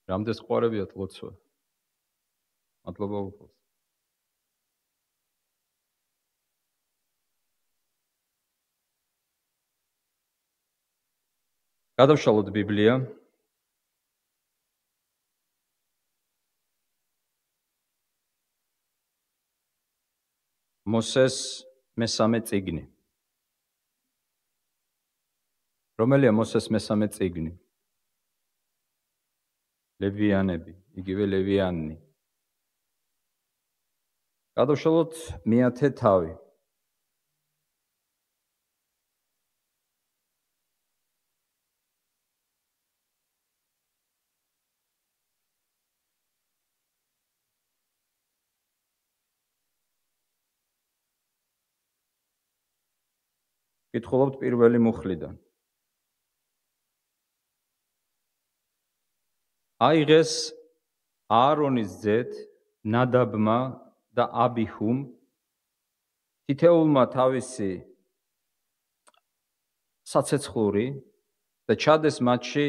რამდენს ყვარებიათ ლოცვა? მადლობა უფალს. გადავშალოთ ბიბლია. მოსეს მესამე წიგნი. რომელია მოსეს მესამე წიგნი? ლევიანები, იგივე ლევიანნი. გადავშალოთ მეათე თავი. კითხულობთ პირველი მუხლიდან. აიღეს აარონის ძედ ნადაბმა და აბიჰუმ თითეულმა თავისი საცეცხლური და ჩადეს მათში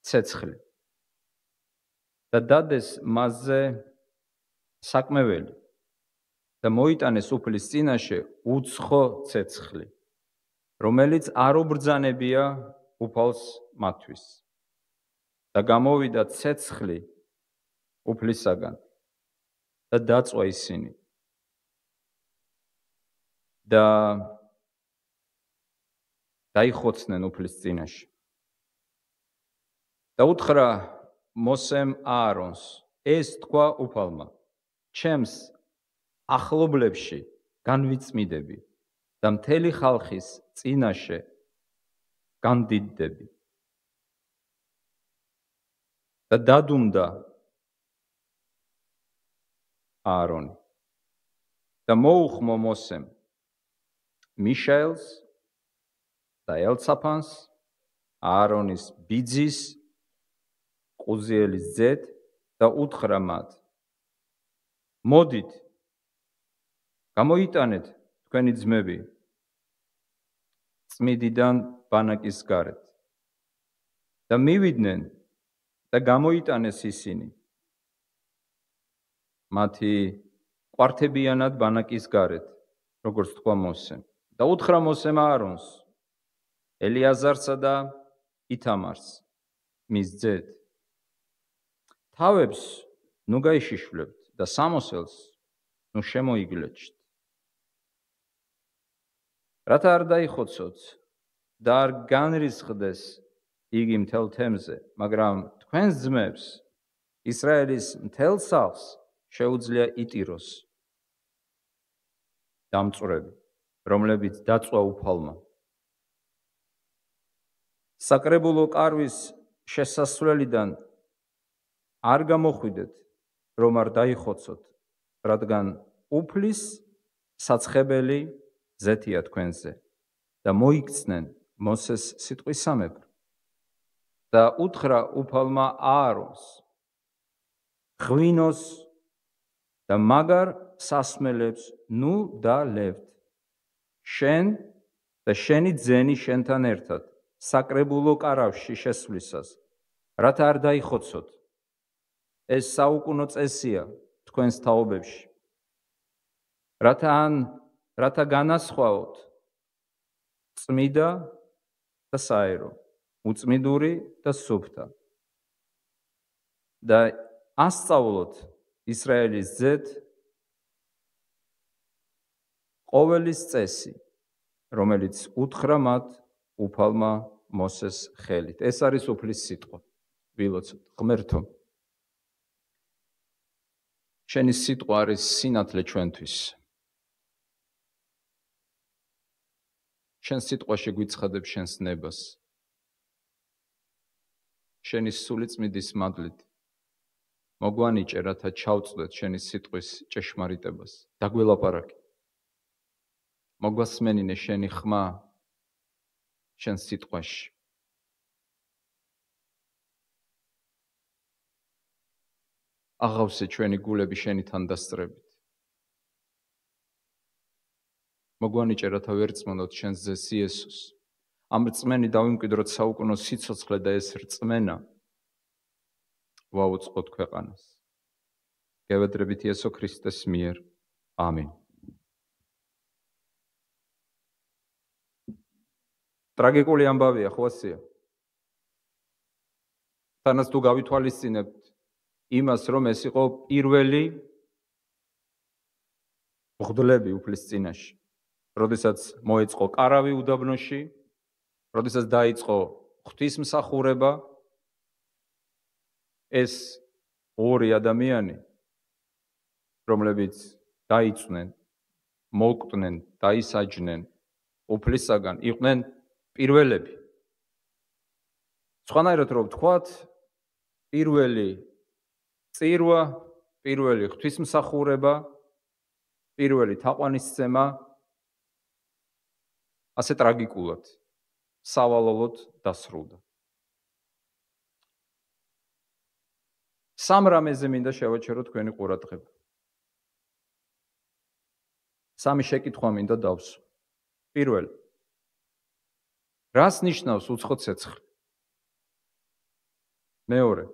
ცეცხლი და დადეს მასზე საკმეველი და მოიტანეს უფლის წინაშე უცხო ცეცხლი, რომელიც არ უბრძანებია უფალს მათთვის. და გამოვიდა ცეცხლი უფლისაგან და დაწვა ისინი. და დაიხოცნენ უფლის წინაშე. და უთხრა მოსემ აარონს, ეს თქვა უფალმა, ჩემს ახლობლებში განვიწმიდები და მთელი ხალხის წინაშე განდიდდები. და დადუმდა აარონი და მოუხმო მოსემ მიშაელს და ელცაფანს, აარონის ბიძის, ყუზიელის ძედ და უთხრა მათ, მოდით, გამოიტანეთ თქვენი ძმები წმიდიდან ბანაკის გარეთ და მივიდნენ და გამოიტანეს ისინი მათი კვართებიანად ბანაკის გარეთ, როგორც თქვა მოსემ. და უთხრა მოსემ აარონს, ელიაზარსა და ითამარს, მის ძედ, თავებს ნუ გაიშიშვლებთ და სამოსელს ნუ შემოიგლეჩთ. რათა არ დაიხოცოთ და არ განრისხდეს იგი მთელ თემზე, მაგრამ თქვენს ძმებს, ისრაელის მთელ სახლს შეუძლია იტიროს დამწვრები, რომლებიც დაწვა უფალმა. საკრებულო კარვის შესასვლელიდან არ გამოხვიდეთ, რომ არ დაიხოცოთ, რადგან უფლის საცხებელი ზეთია თქვენზე და მოიქცნენ მოსეს სიტყვისამებრ. და უთხრა უფალმა აარონს, ღვინოს და მაგარ სასმელებს ნუ დალევთ, შენ და შენი ძენი შენთან ერთად, საკრებულო კარავში შესვლისას, რათა არ დაიხოცოთ. ეს საუკუნო წესია თქვენს თაობებში. რათა განასხვაოთ წმიდა და საერო, უწმიდური და სუფთა. და ასწავლოთ ისრაელის ძედ ყოველის წესი, რომელიც უთხრა მათ უფალმა მოსეს ხელით. ეს არის უფლის სიტყვა. ვილოცოთ, ღმერთო, შენი სიტყვა არის სინათლე ჩვენთვის. შენ სიტყვაში გვიცხადებ შენს ნებას. შენი სული წმიდის მადლით მოგვანიჭე, რათა ჩავწვდეთ შენი სიტყვის ჭეშმარიტებას. დაგველაპარაკე. მოგვასმენინე შენი ხმა შენ სიტყვაში. აღავსე ჩვენი გულები შენთან დასწრებით. მოგვანიჭე, რათა ვერ წმენდოთ შენს ძეს იესოს. ამ რწმენი დავიმკვიდროთ საუკუნო სიცოცხლე და ეს რწმენა ვაუწყოთ ქვეყანას. გევედრებით იესო ქრისტეს მიერ. ამინ. ტრაგიკული ამბავია, ხო ასეა? თანაც თუ გავითვალისწინებთ იმას, რომ ეს იყო პირველი მღვდლები უფლის წინაშე, როდესაც მოეწყო კარავი უდაბნოში, როდესაც დაიწყო ღვთისმსახურება, ეს ორი ადამიანი, რომლებიც დაიწვნენ, მოკვდნენ, დაისაჯნენ უფლისაგან, იყვნენ პირველები. სხვანაირად რომ ვთქვათ, პირველი წირვა, პირველი ღვთისმსახურება, პირველი თაყვანისცემა ასე ტრაგიკულად, სავალალოდ დასრულდა. სამ რამეზე მინდა შევაჩერო თქვენი ყურადღება. სამი შეკითხვა მინდა დავსვო. პირველი. რას ნიშნავს უცხო ცეცხლი? მეორე.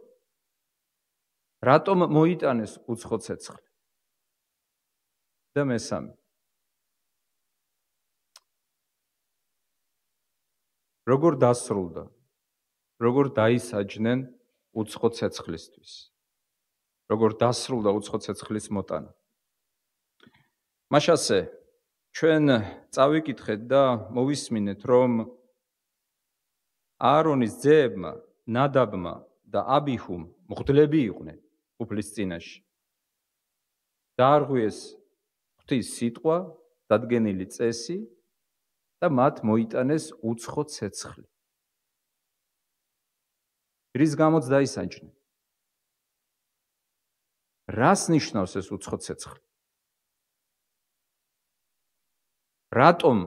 რატომ მოიტანეს უცხო ცეცხლი? და მესამე. როგორ დასრულდა? როგორ დაისაჯნენ უცხო ცეცხლისთვის? როგორ დასრულდა უცხო ცეცხლის მოტანა? მაშასე ჩვენ წავიკითხეთ და მოვისმინეთ, რომ აარონის ძეებმა, ნადაბმა და აბიჰუმ მღვდლები იყვნენ უფლის წინაშე. დაარღვიეს ღვთის სიტყვა, დადგენილი წესი და მათ მოიტანეს უცხო ცეცხლი. რის გამოც დაისაჯნენ? რას ნიშნავს ეს უცხო ცეცხლი? რატომ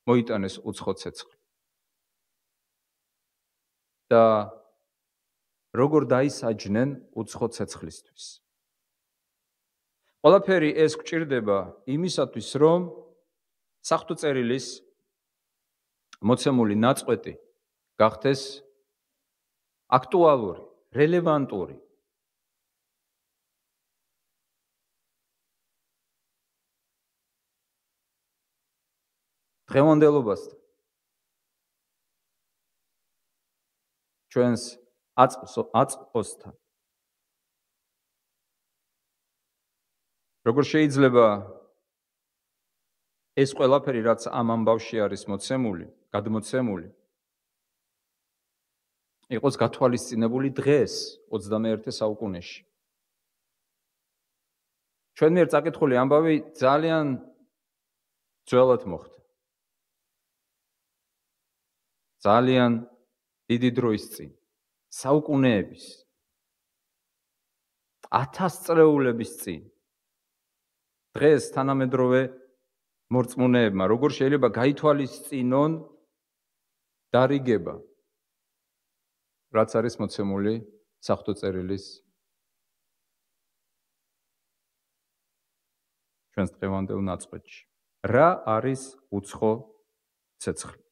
მოიტანეს უცხო ცეცხლი? და როგორ დაისაჯნენ უცხო ცეცხლისთვის? ყველაფერი ეს გვჭირდება იმისათვის, რომ საღვთო წერილის მოცემული ნაწყვეტი გახდეს აქტუალური, რელევანტური. დღევანდელობასთან, ჩვენს აწყოსთან. როგორ შეიძლება ეს ყველაფერი, რაც ამ ამბავში არის მოცემული, გადმოცემული, იყოს გათვალისწინებული დღეს, 21 საუკუნეში. ჩვენ მიერ წაკითხული ამბავი ძალიან ძველად მოხდა. ძალიან დიდი დროის წინ, საუკუნეების, 1000 წლეულების წინ. დღეს თანამედროვე მორწმუნეებმა როგორ შეიძლება გაითვალისწინონ დარიგება, რაც არის მოცემული საღვთო წერილის ჩვენს დღევანდელ ნაწყვეტში. რა არის უცხო ცეცხლი?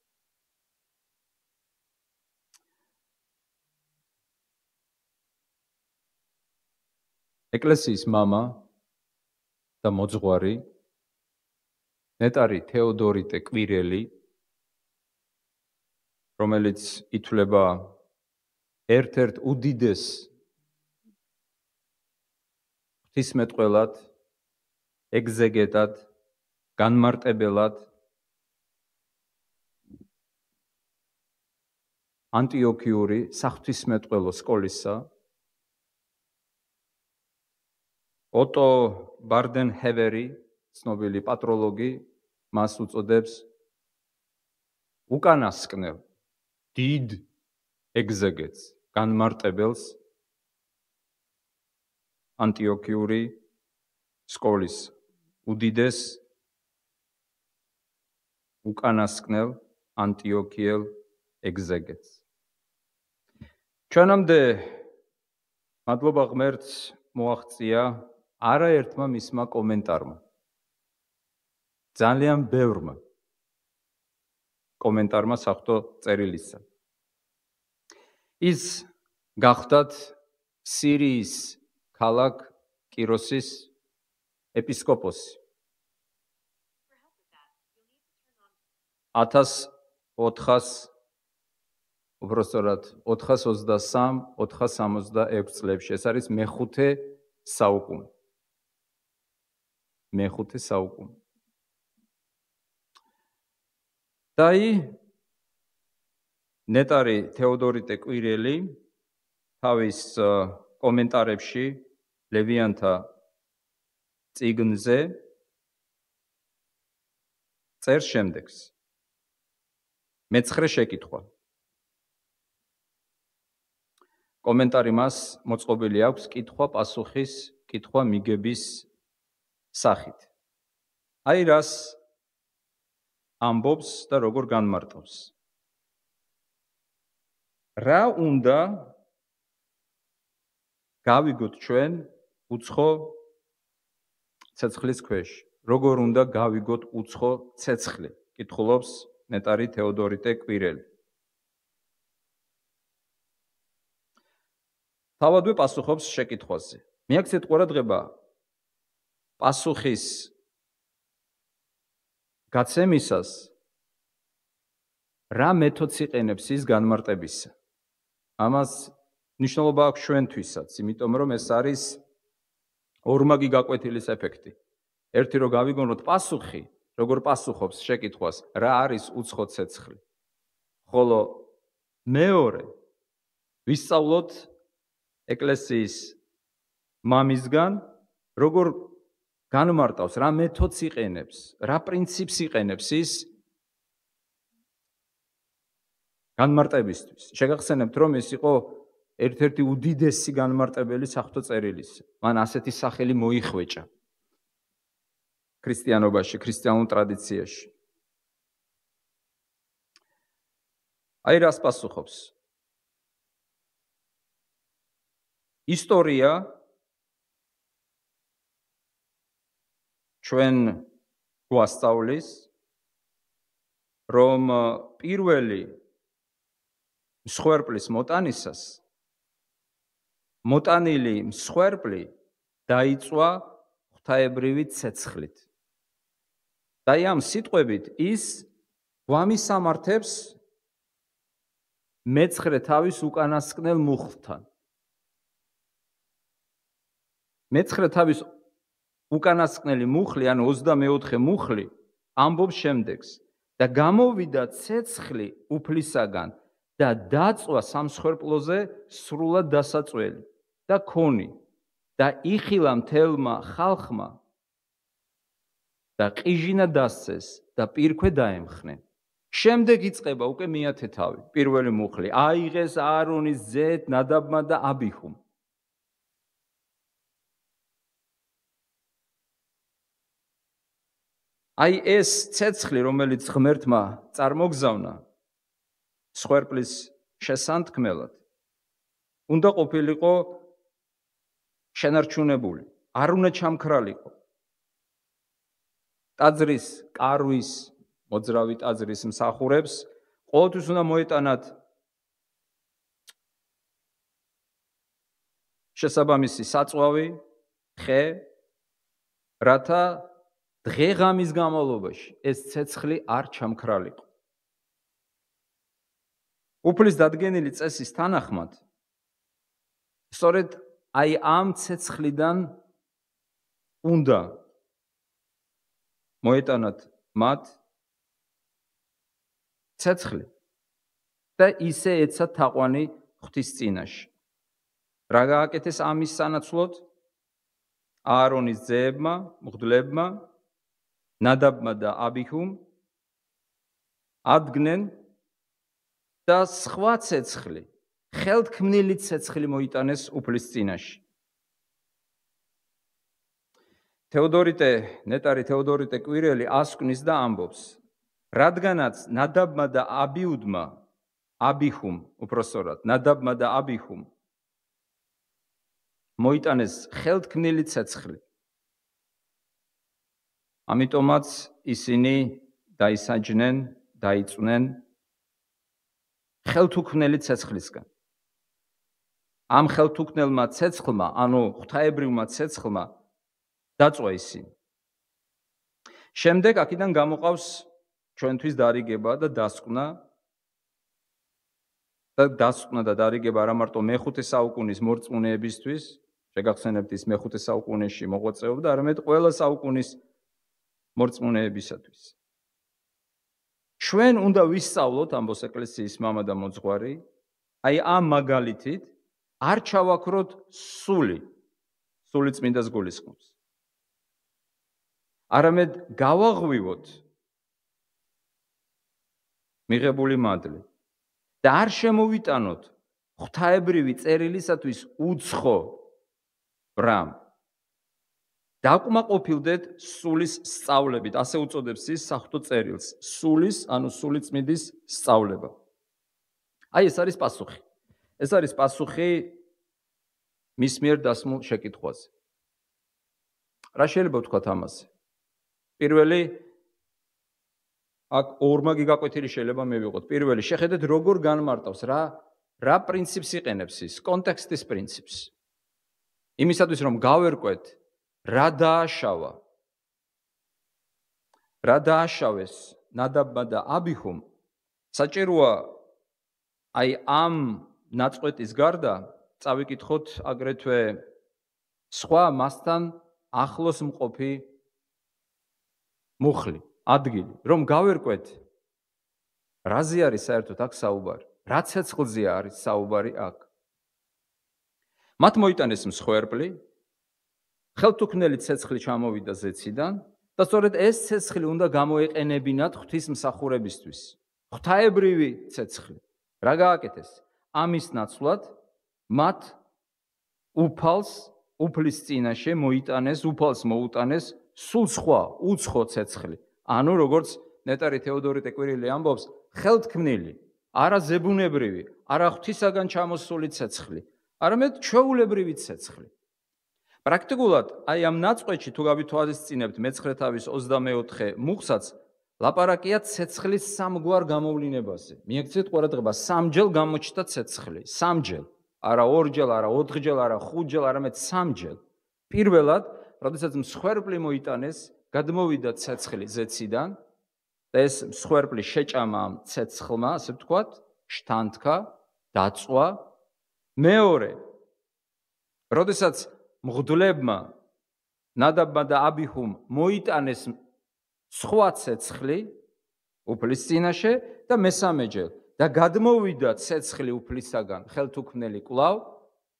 ეკლესიის მამა და მოძღვარი ნეტარი თეოდორიტე კვირელი, რომელიც ითვლება ერთ-ერთ უდიდეს ღვთისმეტყველად, ეგზეგეტად, განმარტებელად ანტიოქიური საღვთისმეტყველო სკოლისა, ოტო ბარდენჰევერი, ცნობილი პატროლოგი, მას უწოდებს უკანასკნელ, დიდ ეგზეგეტს, განმარტებელს ანტიოქიური სკოლის უდიდეს უკანასკნელ ანტიოქიელ ეგზეგეტს. ჩვენამდე მადლობა ღმერთს მოაღწია არაერთმა მისმა კომენტარმა. ძალიან ბევრმა კომენტარმა საღვთო წერილისა. ის გახდათ სირიის ქალაქ კიროსის ეპისკოპოსი. 423-466 წლებში. ეს არის მეხუთე საუკუნე. მეხუთე საუკუნე. და ნეტარი თეოდორიტე კვირელი თავის კომენტარებში ლევიანთა წიგნზე წერს შემდეგს. მეცხრე შეკითხვა. კომენტარი მას მოწყობილი აქვს კითხვა-პასუხის, კითხვა-მიგების სახით. აი რას ამბობს და როგორ განმარტავს. რა უნდა გავიგოთ ჩვენ უცხო ცეცხლის ქვეშ? როგორ უნდა გავიგოთ უცხო ცეცხლი? კითხულობს ნეტარი თეოდორიტე კვირელი. თავადვე პასუხობს შეკითხვაზე. მიაქცეთ ყურადღება პასუხის გაცემისას რა მეთოდს იყენებს ის განმარტებისა. ამას მნიშვნელობა აქვს ჩვენთვისაც, იმიტომ რომ ეს არის ორმაგი გაკვეთილის ეფექტი. ერთი რომ გავიგონოთ პასუხი, როგორ პასუხობს შეკითხვას, რა არის უცხო ცეცხლი. ხოლო მეორე ვისწავლოთ ეკლესიის მამისგან, როგორ განმარტავს, რა მეთოდს იყენებს, რა პრინციპს იყენებს ის განმარტებისთვის. შეგახსენებთ, რომ ეს იყო ერთ-ერთი უდიდესი განმარტებელი საღვთო წერილის. მან ასეთი სახელი მოიხვეჭა ქრისტიანობაში, ქრისტიანულ ტრადიციაში. აი რას პასუხობს. ისტორია ჩვენ გვასწავლის, რომ პირველი მსხვერპლის მოტანისას მოტანილი მსხვერპლი დაიწვა ღვთაებრივი ცეცხლით. და ამ სიტყვებით ის გვამისამართებს მეცხრე თავის უკანასკნელ მუხლთან. მეცხრე თავის უკანასკნელი მუხლი, ანუ 24 მუხლი ამბობს შემდეგს და გამოვიდა ცეცხლი უფლისაგან და დაწვა სამსხვერპლოზე სრულად დასაწველი და ქონი და იხილა მთელმა ხალხმა და ყიჟინა დასცეს და პირქვე დაემხნენ. შემდეგ იწყება უკვე მეათე თავი, პირველი მუხლი. აიღეს აარონის ძეთ ნადაბმა და აბიჰუმ. აი ეს ცეცხლი, რომელიც ღმერთმა წარმოგზავნა მსხვერპლის შესანთქმელად, უნდა ყოფილიყო შენარჩუნებული, არ უნდა ჩამქრალიყო. ტაძრის კარვის, მოძრავი ტაძრის მსახურებს ყოველთვის უნდა მოეტანათ შესაბამისი საწვავი, ხე, რათა დღე-ღამის განმავლობაში ეს ცეცხლი არ ჩამქრალიყო. უფლის დადგენილი წესის თანახმად, სწორედ აი ამ ცეცხლიდან უნდა მოეტანათ მათ ცეცხლი და ისე ეცათ თაყვანი ღვთის წინაშე. რა გააკეთეს ამის სანაცვლოდ? აარონის ძეებმა, მღვდლებმა, ნადაბმა და აბიჰუმ ადგნენ და სხვა ცეცხლი, ხელთქმნილი ცეცხლი მოიტანეს უფლის წინაშე. ნეტარი თეოდორიტე კვირელი ასკვნის და ამბობს, რადგანაც ნადაბმა და აბიჰუმ, უпроსორად, ნადაბმა და აბიჰუმ მოიტანეს ხელთქმნილი ცეცხლი. ამიტომაც ისინი დაისაჯნენ, დაიწვნენ ხელთუქმნელი ცეცხლისგან. ამ ხელთუქმნელმა ცეცხლმა, ანუ ღვთაებრივმა ცეცხლმა დაწვა ისინი. შემდეგ აქედან გამოყავს ჩვენთვის დარიგება და დასკვნა და დარიგება არა მარტო მეხუთე საუკუნის მორწმუნეებისთვის, შეგახსენებთ ის მეხუთე საუკუნეში მოღვაწეობდა, არამედ ყველა საუკუნის მორწმუნეებისათვის. ჩვენ უნდა ვისწავლოთ, ამბობს ეკლესიის მამა და მოძღვარი, აი ამ მაგალითით არ ჩავაქროთ სული წმინდას გულისხმობს. არამედ გავაღვივოთ მიღებული მადლი და არ შემოვიტანოთ ღვთაებრივი წერილისათვის უცხო ბრამ. დაკმაყოფილდეთ სულის სწავლებით, ასე უწოდებს ის საღვთო წერილს, სულის, ანუ სულიწმინდის სწავლება. აი ეს არის პასუხი. ეს არის პასუხი მის მიერ დასმულ შეკითხვაზე. რა შეიძლება ვთქვათ ამაზე? პირველი აქ ორმაგი გაკვეთილი შეიძლება მივიღოთ. პირველი, შეხედეთ როგორ განმარტავს, რა პრინციპს იყენებს ის, კონტექსტის პრინციპს. იმისათვის რომ გავერკვეთ, რა დააშავეს ნადაბმა და აბიჰუმ, საჭიროა აი ამ ნაწყვეტის გარდა წავიკითხოთ აგრეთვე სხვა მასთან ახლოს მყოფი მუხლი, ადგილი, რომ გავერკვეთ, რაზე არის საერთოდ აქ საუბარი, რა ცეცხლზეა არის საუბარი აქ. მათ მოიტანეს მსხვერპლი, ხელთუქმნელი ცეცხლი ჩამოვიდა ზეციდან და სწორედ ეს ცეცხლი უნდა გამოეყენებინათ ღვთისმსახურებისთვის. ღვთაებრივი ცეცხლი. რა გააკეთეს? ამის ნაცვლად მათ უფლის წინაშე მოიტანეს, უფალს მოუტანეს სულ სხვა, უცხო ცეცხლი. ანუ როგორც ნეტარი თეოდორე ტეკვირილი ამბობს, ხელთქმნილი, არა ზებუნებრივი, არა ღვთისაგან ჩამოსული ცეცხლი, არამედ ჩვეულებრივი ცეცხლი. პრაქტიკულად აი ამ ნაწყვეტში თუ გავითვალისწინებთ მე-9 თავის 24 მუხსაც, ლაპარაკია ცეცხლის სამგვარ გამოვლინებაზე. მიექცეთ ყურადღება, სამჯერ გამოჩნდა ცეცხლი, სამჯერ. არა ორჯერ, არა ოთხჯერ, არა ხუთჯერ, არამედ სამჯერ. პირველად, როდესაც მსხვერპლი მოიტანეს, გადმოვიდა ცეცხლი ზეციდან და ეს მსხვერპლი შეჭამა ამ ცეცხლმა, ასე ვთქვათ, შთანთქა, დაწვა. მეორე, როდესაც მღვდლებმა ნადაბმა და აბიჰუმ მოიტანეს სხვა ცეცხლი უფლის წინაშე და მესამეჯერ და გადმოვიდა ცეცხლი უფლისაგან ხელთუქმნელი კვლავ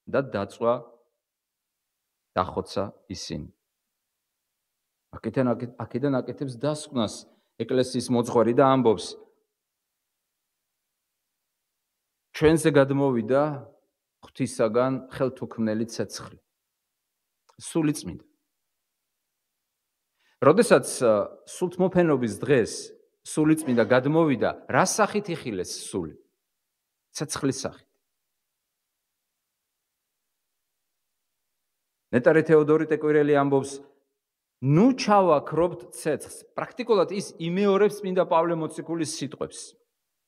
და დაწვა დახოცა ისინი. აქედან აკეთებს დასკვნას ეკლესიის მოძღვარი და ამბობს, ჩვენზე გადმოვიდა ღვთისაგან ხელთუქმნელი ცეცხლი, სულიწმინდა. როდესაც სულთმოფენობის დღეს სულიწმინდა გადმოვიდა, რა სახით იხილეს სული? ცეცხლის სახით. ნეტარი თეოდორე ტეკვირელი ამბობს, ნუ ჩავაქრობთ ცეცხლს. პრაქტიკულად ის იმეორებს წმინდა პავლე მოციქულის სიტყვებს,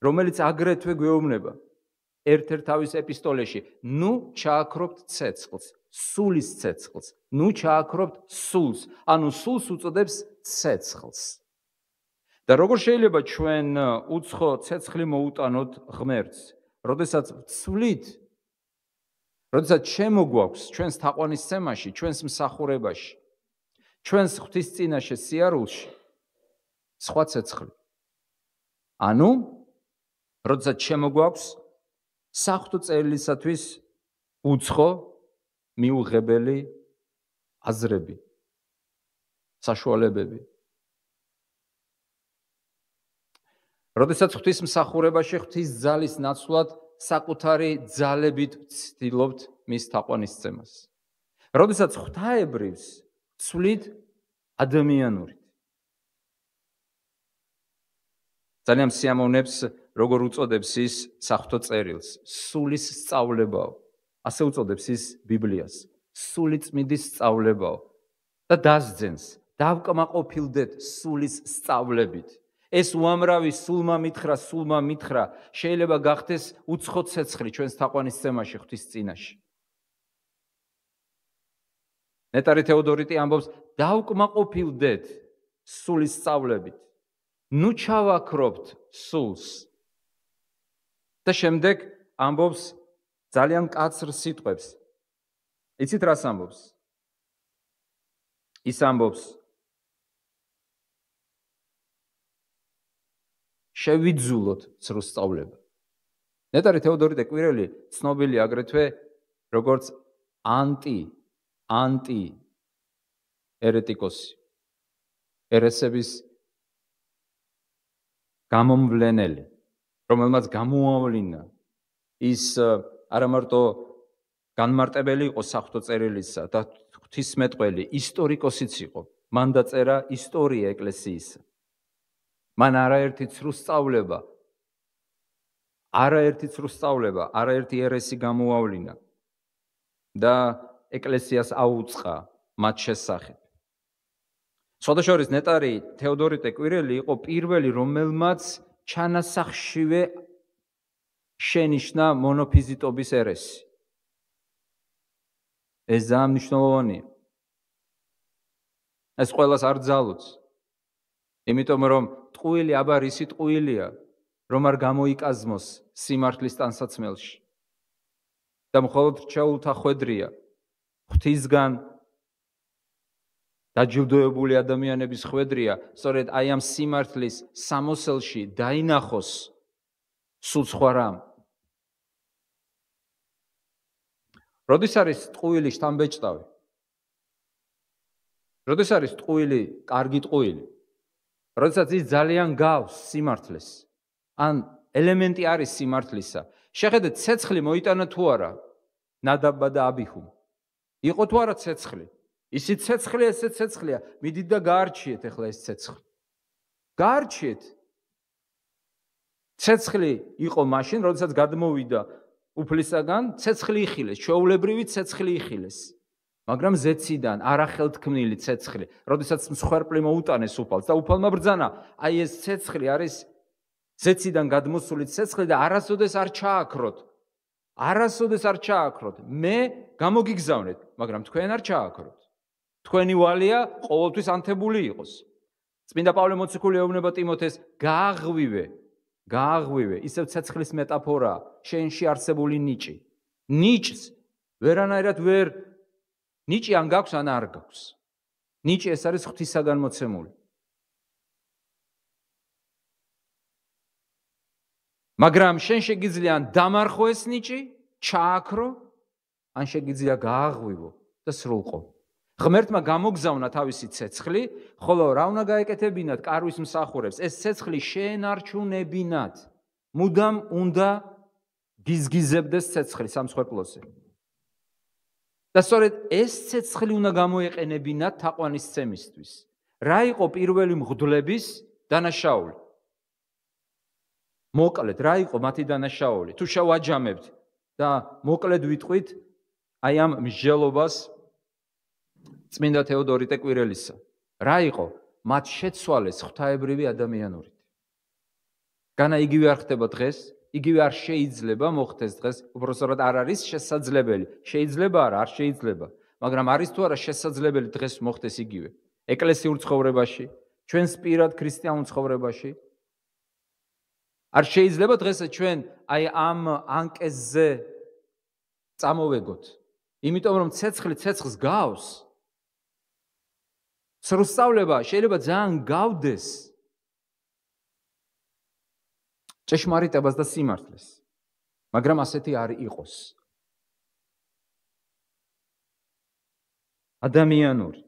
რომელიც აგრეთვე გვეუბნება ერთ-ერთ თავის ეპისტოლეში, ნუ ჩააქრობთ ცეცხლს, სულის ცეცხლს, ნუ ჩააქრობთ სულს, ანუ სულს უწოდებს ცეცხლს. და როგორ შეიძლება ჩვენ უცხო ცეცხლი მოუტანოთ ღმერთს, როდესაც ვცვლით, როდესაც შემოგვაქვს ჩვენს თაყვანისცემაში, ჩვენს მსახურებაში, ჩვენს ღვთისწინაშე სიარულში სხვა ცეცხლი. ანუ, როდესაც შემოგვაქვს საღვთო წერილისათვის უცხო მიუღებელი აზრები, საშუალებები. როდესაც ღვთისმსახურებაში ღვთის ძალის ნაცვლად საკუთარი ძალებით ვცდილობთ მის თაყვანისცემას. როდესაც ღვთაებრივს ვცვლით ადამიანურით. ძალიან სიამოვნებს, როგორ უწოდებს ის საღვთო წერილს, სულის სწავლებაო. ასე უწოდებს ის ბიბლიას, სულიწმინდის სწავლებაო. და დასძენს, დავკმაყოფილდეთ სულის სწავლებით. ეს უამრავი სულმა მითხრა, შეიძლება გახდეს უცხო ცეცხლი ჩვენს თაყვანისცემაში ღვთის წინაშე. ნეტარი თეოდორიტი ამბობს, დავკმაყოფილდეთ სულის სწავლებით. ნუ ჩავაქრობთ სულს. და შემდეგ ამბობს ძალიან კაცრ სიტყვებს. იცით რას ამბობს? ის ამბობს შევიძულოთ სრულ სწავლება. ნეტარი თეოდორიტე კვირელი ცნობილი აგრეთვე როგორც ანტი ერეტიკოსი, ერესების გამომვლენელი, რომელმაც გამოავლინა ის არა მარტო განმარტებელი იყო საღვთო წერილისა და ღვთისმეტყველი, ისტორიკოსიც იყო. მან დაწერა ისტორია ეკლესიისა. მან არაერთი ცრუ სწავლება, არაერთი ერესი გამოავლინა და ეკლესიას აუწყა მათ შესახებ. სხვადასხვა ნეტარი თეოდორიტე კვირელი იყო პირველი, რომელმაც ჩანასახშივე შენიშნა მონოფიზიტობის ერესი. ეს ძალიან მნიშვნელოვანია. ეს ყველას არ ძალუძს. იმიტომ რომ ტყუილი აბა რისი ტყუილია, რომ არ გამოიკაზმოს სიმართლის ტანსაცმელში. და მხოლოდ რჩეულთა ხვედრია ღვთისგან დაჯილდოებული ადამიანების ხვედრია, სწორედ აი ამ სიმართლის სამოსელში დაინახოს სულ სხვა რამ. როდის არის ტყუილი შთამბეჭდავი? როდის არის ტყუილი კარგი ტყუილი? როდესაც ის ძალიან გავს სიმართლეს. ან ელემენტი არის სიმართლისა. შეხედეთ, ცეცხლი მოიტანა თუ არა ნადაბა და აბიჰუმ. იყო თუ არა ცეცხლი? ისიც ცეცხლია, ესეც ცეცხლია. მიდით და გაარჩიეთ ახლა ეს ცეცხლი. გაარჩიეთ. ცეცხლი იყო მაშინ, როდესაც გადმოვიდა უფლისაგან, ცეცხლი იხილეს, ჩვეულებრივი ცეცხლი იხილეს. მაგრამ ზეციდან არახელთქმნილი ცეცხლი, როდესაც მსხვერპლი მოუტანეს უფალს და უფალმა ბრძანა, აი ეს ცეცხლი არის ზეციდან გადმოსული ცეცხლი და არასოდეს არ ჩააქროთ. არასოდეს არ ჩააქროთ. მე გამოგიგზავნეთ, მაგრამ თქვენ არ ჩააქროთ. თქვენი ვალია ყოველთვის ანთებული იყოს. წმინდა პავლე მოციქული ეუბნება ტიმოთეს, გააღვივე, ისევ ცეცხლის მეტაფორაა, შენში არსებული ნიჭი. ნიჭს ვერანაირად ნიჭი ან გაქვს, ან არ გაქვს. ნიჭი ეს არის ღვთისაგან მოცემული. მაგრამ შენ შეგიძლია ან დამარხო ეს ნიჭი, ჩააქრო, ან შეგიძლია გააღვივო და სრულყო. ღმერთმა გამოგზავნა თავისი ცეცხლი, ხოლო რა უნდა გაეკეთებინათ კარვის მსახურებს? ეს ცეცხლი შეენარჩუნებინათ. მუდამ უნდა გიზგიზებდეს ცეცხლი სამსხვერპლოზე. და სწორედ ეს ცეცხლი უნდა გამოეყენებინათ თაყვანისცემისთვის. რა იყო პირველი მღვდლების დანაშაული? მოკლედ, რა იყო მათი დანაშაული? თუ შევაჯამებთ და მოკლედ ვიტყვით აი ამ მსჯელობას წმინდა თეოდორიტე კვირელისა. რა იყო? მათ შეცვალეს ღვთაებრივი ადამიანურით. განა იგივე არ ხდება დღეს, იგივე არ შეიძლება მოხდეს დღეს, უბრალოდ არ არის შესაძლებელი. შეიძლება არა, არ შეიძლება, მაგრამ არის თუ არა შესაძლებელი დღეს მოხდეს იგივე. ეკლესიურ ცხოვრებაში, ჩვენს პირად ქრისტიანულ ცხოვრებაში არ შეიძლება დღეს ჩვენ აი ამ ანკეზზე წამოვეგოთ. იმიტომ რომ ცეცხლი ცეცხლს გავს. სრუსწავლება შეიძლება ძალიან გავდეს ჭეშმარიტებას და სიმართლეს, მაგრამ ასეთი არ იყოს. ადამიანური.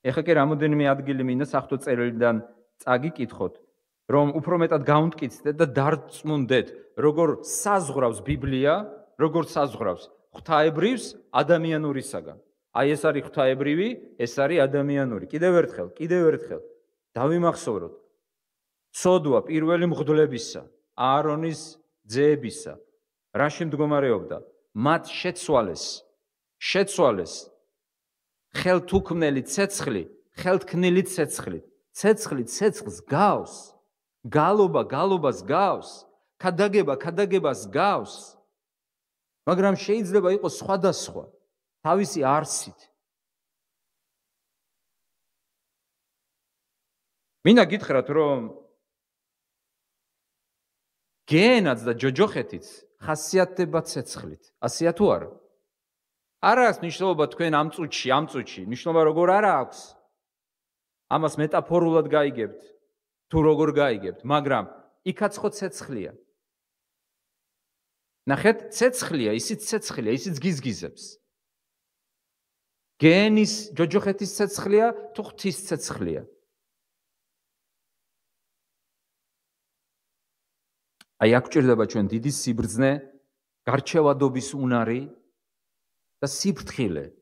ეხლა კი რამოდენიმე ადგილი მინდა საღვთო წერილიდან წაგიკითხოთ, რომ უფრო მეტად გავმტკიცდეთ და დარწმუნდეთ, როგორ საზღვრავს ბიბლია, როგორ საზღვრავს ღვთაებრივს ადამიანურისაგან. აი ეს არის ღვთაებრივი, ეს არის ადამიანური. კიდევ ერთხელ დავიმახსოვროთ. ცოდვა პირველი მღვდლებისა, აარონის ძეებისა, რაში მდგომარეობდა? მათ შეცვალეს ხელთუქმნელი ცეცხლი, ხელთქმნილი ცეცხლი. ცეცხლი ცეცხლს გავს, გალობას გავს, ქადაგებას გავს. მაგრამ შეიძლება იყოს სხვადასხვა თავისი არსით. მინდა გითხრათ, რომ გენაც და ჯოჯოხეთიც ხასიათდება ცეცხლით. ასეა თუ არა? არა აქვს მნიშვნელობა თქვენ ამ წუთში, მნიშვნელობა როგორ არა აქვს. ამას მეტაფორულად გაიგებთ, თუ როგორ გაიგებთ, მაგრამ იქაც ხო ცეცხლია. ნახეთ, ცეცხლია, ისიც გიზგიზებს. გენის ჯოჯოხეთის ცეცხლია, თუ ღვთის ცეცხლია. აი აქ გვჭირდება ჩვენ დიდი სიბრძნე, გარჩევადობის უნარი და სიფრთხილე,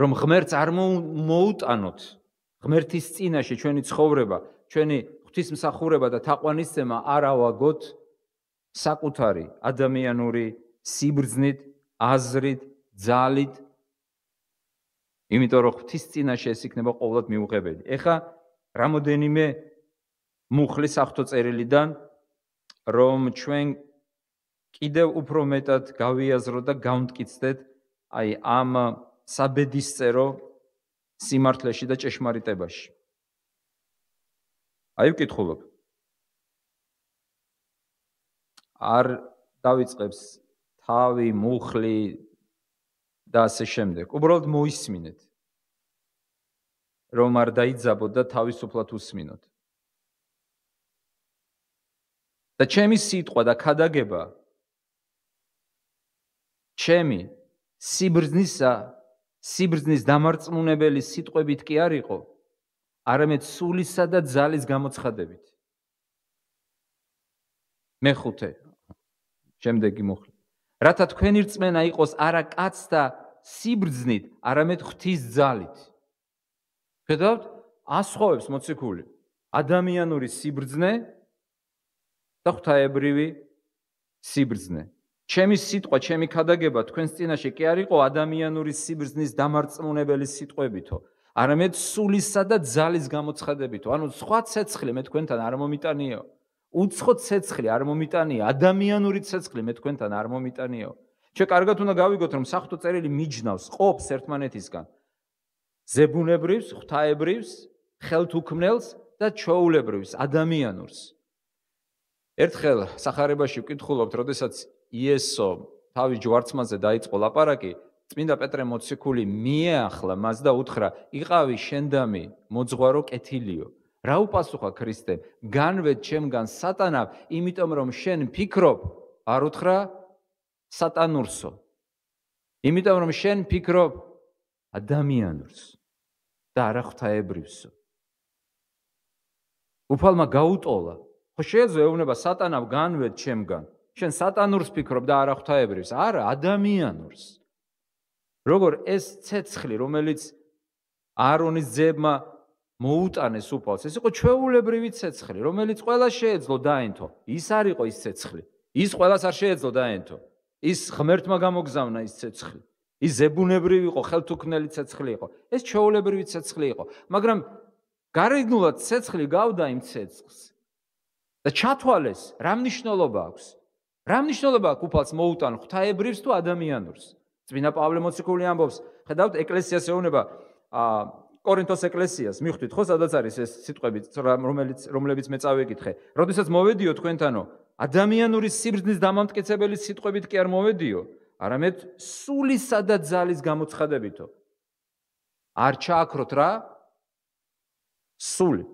რომ ღმერთს არ მოუტანოთ, ღმერთის წინაშე ჩვენი ცხოვრება, ჩვენი ღვთისმსახურება და თაყვანისცემა არ ავაგოთ საკუთარი ადამიანური სიბრძნით, აზრით, ძალით, იმიტომ რომ ღვთის წინაშე ეს იქნება ყოველად მიუღებელი. ეხა რამოდენიმე მუხლი საღვთო წერილიდან, რომ ჩვენ კიდევ უფრო მეტად გავიაზროთ და გავმტკიცდეთ აი ამ საბედისწერო სიმართლეში და ჭეშმარიტებაში. აი ვკითხულობ. არ დავიწყებს თავი, მუხლი და ასე შემდეგ. უბრალოდ მოისმინეთ. რომ არ დაიძაბოთ და თავისუფლად უსმინოთ. და ჩემი სიტყვა და ქადაგება ჩემი სიბრძნის დამარწმუნებელი სიტყვებით კი არ იყო, არამედ სულისა და ძალის გამოცხადებით. მეხუთე, შემდეგი მუხლი. რათა თქვენი რწმენა იყოს არა კაცთა სიბრძნით, არამედ ღვთის ძალით. ხედავთ, ასხოვებს მოციქული ადამიანური სიბრძნე და ღვთაებრივი სიბრძნე. ჩემი სიტყვა, ჩემი ქადაგება თქვენს წინაშე კი არ იყო ადამიანური სიბრძნის დამარწმუნებელი სიტყვებითო, არამედ სულისა და ძალის გამოცხადებითო. ანუ სხვა ცეცხლი მე თქვენთან არ მომიტანიო. უცხო ცეცხლი არ მომიტანია, ადამიანური ცეცხლი მე თქვენთან არ მომიტანიო. ჩვენ კარგად უნდა გავიგოთ, რომ საღვთო წერილი მიჯნავს, ყოფს ერთმანეთისგან ზებუნებრივს, ღვთაებრივს, ხელთუქმნელს და ჩვეულებრივს, ადამიანურს. ერთხელ სახარებაში ვკითხულობთ, როდესაც იესო თავის ჯვარცმაზე დაიწყო ლაპარაკი, წმინდა პეტრე მოციქული მიეახლა მას და უთხრა: "იყავი შენდამი მოძღვარო კეთილიო." რა უპასუხა ქრისტემ? "განვედ ჩემგან სატანა, იმიტომ რომ შენ ფიქრობ", არ უთხრა სატანურსო. იმიტომ რომ შენ ფიქრობ ადამიანურს და არა ღვთაებრივსო. უფალმა გაუტოლა. ხო შეეძლო ეუბნება სატანა განვედ ჩემგან. შენ სატანურს ფიქრობ და არა ღვთაებრივს, არა ადამიანურს. როგორ ეს ცეცხლი, რომელიც აარონის ძეებმა მოუტანეს უფალს, ეს იყო ჩვეულებრივი ცეცხლი, რომელიც ყველა შეეძლო დაენთო. ის არ იყო ის ცეცხლი. ის ყველას არ შეეძლო დაენთო. ის ღმერთმა გამოგზავნა ის ცეცხლი. ის ზებუნებრივი იყო, ხელთუქმნელი ცეცხლი იყო. ეს ჩვეულებრივი ცეცხლი იყო. მაგრამ გარეგნულად ცეცხლი გავდა იმ ცეცხლს და ჩათვალეს, რა მნიშვნელობა აქვს? რა მნიშვნელობა აქვს უფალს მოუტან ღვთაებრივს თუ ადამიანურს? წმინდა პავლე მოციქული ამბობს, ხედავთ, ეკლესიას ეუბნება, კორინთოს ეკლესიას, მიხვდით ხო, სადაც არის ეს სიტყვები, რომლებიც მე წავეკითხე. როდესაც მოვედიო თქვენთანო, ადამიანური სიბრძნის დამამტკიცებელი სიტყვებით კი არ მოვედიო, არამედ სულისა და ძალის გამოცხადებითო. არ ჩააქროთ რა? სული.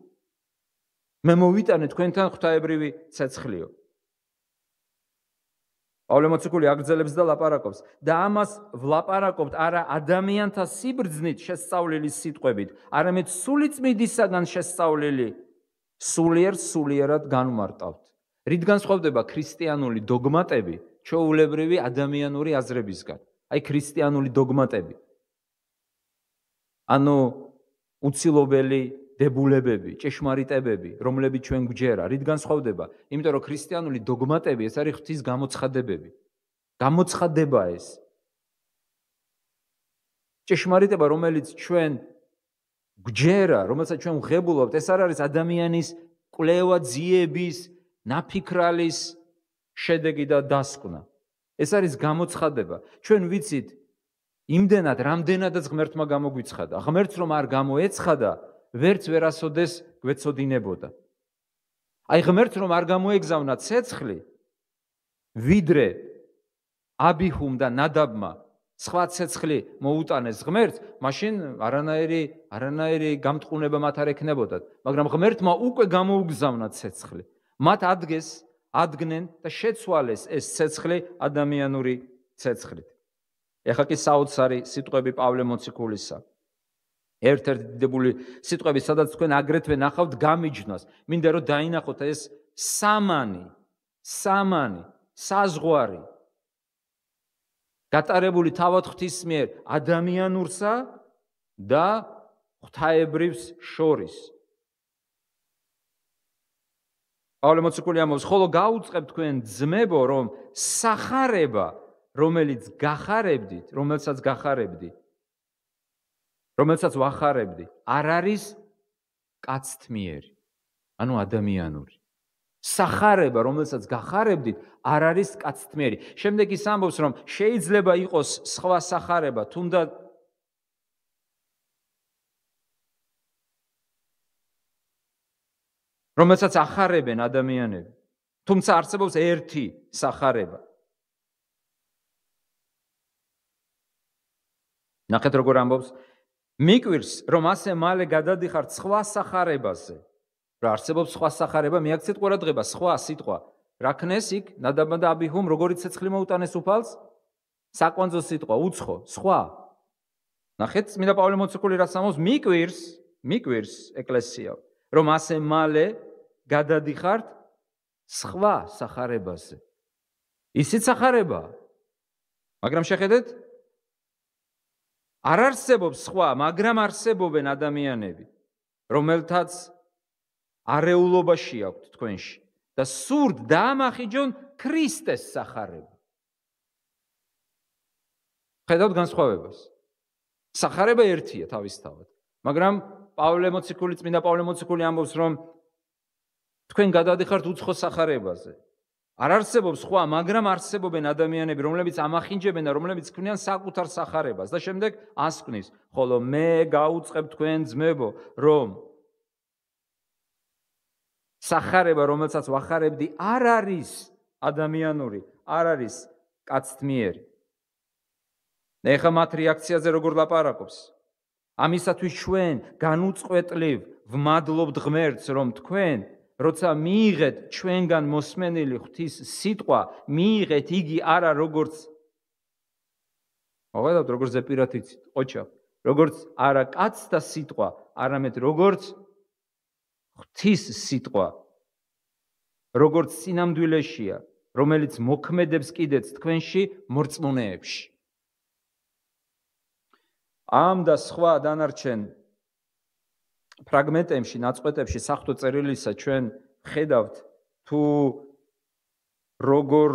მე მოვიტანე თქვენთან ღვთაებრივი ცეცხლიო. პავლე მოციქული აგრძელებს და ლაპარაკობს და ამას ვლაპარაკობთ არა ადამიანთა სიბრძნით შესწავლილი სიტყვებით, არამედ სულიწმიდისაგან შესწავლილი სულიერად განვმარტავთ. რით განსხვავდება ქრისტიანული დოგმატები ჩვეულებრივი ადამიანური აზრებისგან? აი ქრისტიანული დოგმატები. ანუ უცილობელი დებულებები, ჭეშმარიტებები, რომლებიც ჩვენ გვჯერა, რით განსხვავდება? იმიტომ რომ ქრისტიანული დოგმატები ეს არის ღვთის გამოცხადებები. გამოცხადება ეს. ჭეშმარიტება, რომელიც ჩვენ გვჯერა, რომელსაც ჩვენ ვღებულობთ, ეს არ არის ადამიანის კვლევა ძიების, ნაფიქრალის შედეგი და დასკვნა. ეს არის გამოცხადება. ჩვენ ვიცით იმდენად, რამდენადაც ღმერთმა გამოგვიცხადა. ღმერთს რომ არ გამოეცხადა, ვერც ვერასოდეს გვეცოდინებოდა. აი ღმერთს რომ არ გამოეგზავნა ცეცხლი, ვიდრე აბიჰუმ და ნადაბმა სხვა ცეცხლი მოუტანეს ღმერთს, მაშინ არანაირი გამტყუნება მათ არ ექნებოდათ. მაგრამ ღმერთმა უკვე გამოუგზავნა ცეცხლი. მათ ადგნენ და შეცვალეს ეს ცეცხლი ადამიანური ცეცხლით. ეხლა კი საოცარი სიტყვები პავლე მოციქულისა. ერთ-ერთი დიდებული სიტყვები, სადაც თქვენ აგრეთვე ნახავთ გამიჯნას. მინდა რომ დაინახოთ ეს სამანი, საზღვარი გატარებული თავად ღვთის მიერ ადამიანურსა და ღვთაებრივს შორის. პავლე მოციქული ამბობს, ხოლო გაუწყებ თქვენ ძმებო, რომ სახარება, რომელსაც ვახარებდი, არ არის კაცთმიერი, ანუ ადამიანური. სახარება, რომელსაც გახარებდით, არ არის კაცთმიერი. შემდეგ ის ამბობს, რომ შეიძლება იყოს სხვა სახარება, თუნდაც რომელსაც ახარებენ ადამიანები, თუმცა არსებობს ერთი სახარება. ნახეთ როგორ ამბობს, მიკვირს, რომ ასე მალე გადადიხართ სხვა სახარებაზე. რა არსებობს სხვა სახარება, მიაქცეთ ყურადღება, სხვა სიტყვა. რა ქნეს იქ ნადაბმა და აბიჰუმ, როგორი ცეცხლი მოუტანეს უფალს? საკვანძო სიტყვა, უცხო, სხვა. ნახეთ, წმინდა პავლე მოციქული რას ამბობს, მიკვირს ეკლესია, რომ ასე მალე გადადიხართ სხვა სახარებაზე. ისიც სახარებაა. მაგრამ შეხედეთ, არ არსებობს სხვა, მაგრამ არსებობენ ადამიანები, რომელთაც არეულობაში აქვთ თქვენში და სურთ დაამახიჯონ ქრისტეს სახარება. ხედავთ განსხვავებას. სახარება ერთია თავისთავად, მაგრამ წმინდა პავლე მოციქული ამბობს, რომ თქვენ გადადიხართ უცხო სახარებაზე. არ არსებობს სხვა, მაგრამ არსებობენ ადამიანები, რომლებიც ამახინჯებენ და რომლებიც ქმნიან საკუთარ სახარებას და შემდეგ ასკვნის, ხოლო მე გაუწყებ თქვენ ძმებო, რომ სახარება, რომელსაც ვახარებდი, არ არის ადამიანური, არ არის კაცთმიერი. ეხლა მათ რეაქციაზე როგორ ლაპარაკობს? ამისათვის ჩვენ განუწყვეტლივ ვმადლობთ ღმერთს, რომ თქვენ როცა მიიღეთ ჩვენგან მოსმენილი ღვთის სიტყვა, მიიღეთ იგი არა როგორც მოგვედავთ როგორც ზეპირად იცით, ოჩა, როგორც არა კაცთა სიტყვა, არამედ როგორც ღვთის სიტყვა, როგორც სინამდვილეშია, რომელიც მოქმედებს კიდეც თქვენში მორწმუნეებში. ამ და სხვა დანარჩენ ფრაგმენტებში, ნაწყვეტებში საღვთო წერილისა ჩვენ ხედავთ თუ როგორ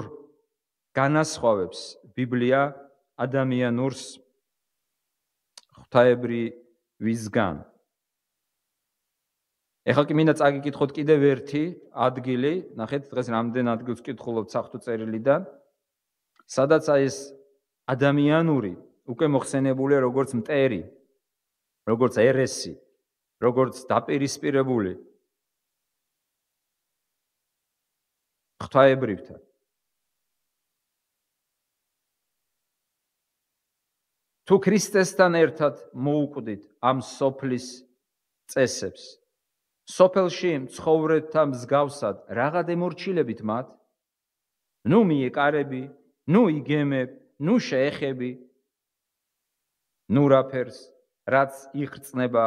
განასხვავებს ბიბლია ადამიანურს ღვთაებრივისგან. ეხლა კი მინდა წაგიკითხოთ კიდევ ერთი ადგილი, ნახეთ დღეს რამდენ ადგილს ვკითხულობთ საღვთო წერილიდან, სადაც ეს ადამიანური უკვე მოხსენებულია როგორც მტერი, როგორც ერესი, როგორც დაპირისპირებული ღვთაებრივთან. თუ ქრისტესთან ერთად მოუკვდით ამ სოფლის წესებს, სოფელში მცხოვრებთა მსგავსად რაღაც ემორჩილებით მათ, ნუ მიეკარები, ნუ იგემებ, ნუ შეეხები, ნუ რაფერს, რაც იღწნება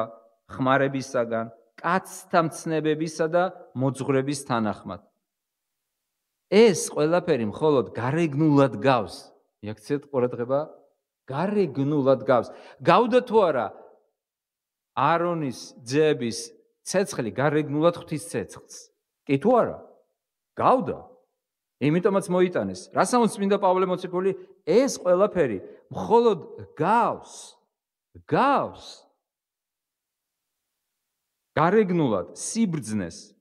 ხმარებისაგან, კაცთა მცნებებისა და მოძღვრების თანახმად. ეს ყველაფერი მხოლოდ გარეგნულად გავს. მიაქცეთ ყურადღება, გარეგნულად გავს. გავდა თუ არა აარონის ძეების ცეცხლი გარეგნულად ღვთის ცეცხლს? კი თუ არა? გავდა. იმიტომაც მოიტანეს. რას ამბობს წმინდა პავლე მოციქული? ეს ყველაფერი მხოლოდ გავს. გარეგნულად სიბრძნეს.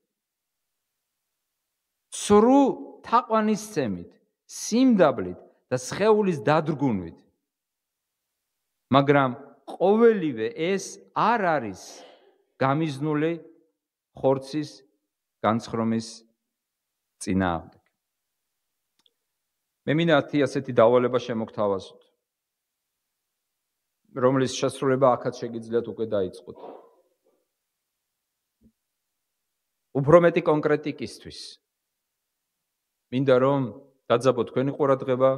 სრულ თაყვანისცემით, სიმდაბლით და სხეულის დადგუნვით. მაგრამ ყოველივე ეს არ არის გამიზნული ხორცის განცხრომის წინააღმდეგ. მე მინდა ასეთი დავალება შემოგთავაზოთ, რომლის შესრულება აქაც შეგიძლიათ უკვე დაიწყოთ. უფრო მეტი კონკრეტიკისთვის. მინდა რომ დაძაბოთ თქვენი ყურადღება,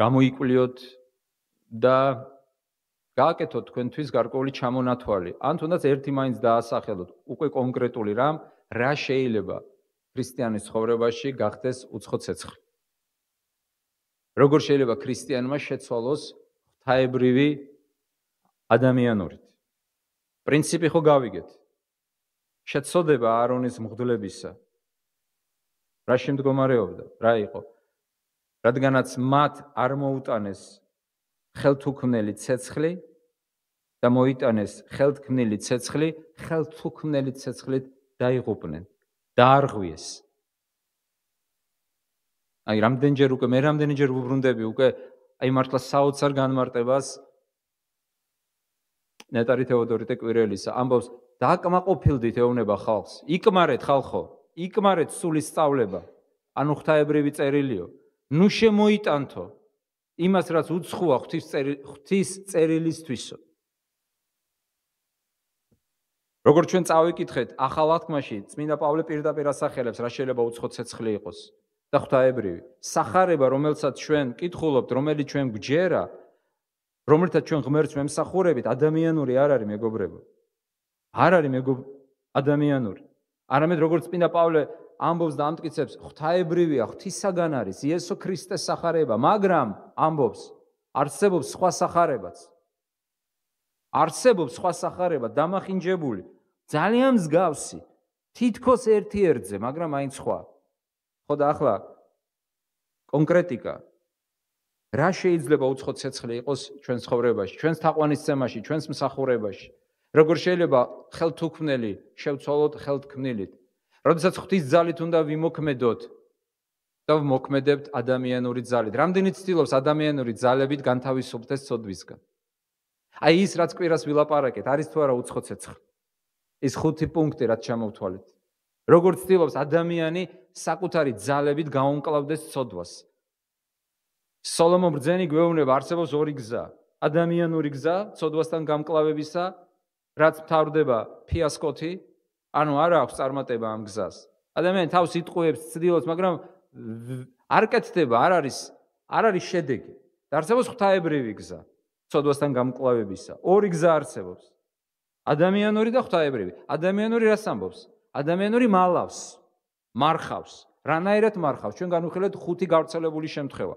გამოიკვლიოთ და გააკეთოთ თქვენთვის გარკვეული ჩამონათვალი. ან თუნდაც ერთი მაინც დაასახელოთ, უკვე კონკრეტული რამ, რა შეიძლება ქრისტიანის ცხოვრებაში გახდეს უცხო ცეცხლი. როგორ შეიძლება ქრისტიანმა შეცვალოს ღვთაებრივი ადამიანურით. პრინციპი ხო გავიგეთ. შეცოდება აარონის მღვდლებისა. რა შემდგომარეობდა? რა იყო? რადგანაც მათ არ მოუტანეს ხელთუქმნელი ცეცხლი და მოიტანეს ხელთქმნილი ცეცხლი, ხელთუქმნელი ცეცხლით დაიღუპნენ, დაარღვიეს. აი მე რამდენჯერ ვუბრუნდები უკვე აი მართლა საოცარ განმარტებას ნეტარი თეოდორიტე კვირელისა ამბობს, დაკმაყოფილდით ეუბნება ხალხს. იკმარეთ ხალხო, იკმარეთ სული სწავლება, ანუ ღვთაებრივი წერილიო. ნუ შემოიტანთო იმას, რაც უცხოა ღვთის წერილისთვისო. როგორც ჩვენ წავიკითხეთ, ახალ აღთქმაში წმინდა პავლე პირდაპირ ასახელებს, რა შეიძლება უცხო ცეცხლი იყოს და ღვთაებრივი. სახარება, რომელსაც ჩვენ კითხულობთ, რომელიც ჩვენ გვჯერა, რომელთაც ჩვენ ღმერთს ვემსახურებით, ადამიანური არ არის, მეგობრებო. არ არის ადამიანური. არამედ როგორც წმინდა პავლე ამბობს და ამტკიცებს, ღვთაებრივია, ღვთისაგან არის, იესო ქრისტეს სახარება, მაგრამ ამბობს, არსებობს სხვა სახარებაც. არსებობს სხვა სახარება, დამახინჯებული, ძალიან მსგავსი, თითქოს ერთიერთზე, მაგრამ აინც სხვა. ხო და ახლა კონკრეტიკა. რა შეიძლება უცხო ცეცხლი იყოს ჩვენს ცხოვრებაში, ჩვენს თაყვანისცემაში, ჩვენს მსახურებაში? როგორ შეიძლება ხელთუქმნელი შევცვალოთ ხელთქმნილით? როდესაც ღვთის ძალით უნდა ვიმოქმედოთ და ვმოქმედებთ ადამიანური ძალით. რამდენი ცდილობს ადამიანური ძალებით განთავისუფლდეს ცოდვისგან? აი ის, რაც კვირას ვილაპარაკეთ, არის თუ არა უცხო ცეცხლი? ის 5 პუნქტი, რაც ჩამოვთვალეთ. როგორ ცდილობს ადამიანი საკუთარი ძალებით გაუმკლავდეს ცოდვას? სოლომონ ბრძენი გვეუბნება, არსებობს 2 გზა. ადამიანური გზა ცოდვასთან გამკლავებისა, რაც მთავრდება ფიასკოთი, ანუ არ აქვს წარმატება ამ გზას. ადამიანი თავს იტყუებს, ცდილობს, მაგრამ არ კეთდება, არ არის შედეგი. და არსებობს ღვთაებრივი გზა ცოდვასთან გამკლავებისა. 2 გზა არსებობს. ადამიანური და ღვთაებრივი. ადამიანური რას ამბობს? ადამიანური მალავს, მარხავს. რანაირად მარხავს? ჩვენ განვიხილეთ 5 გავრცელებული შემთხვევა.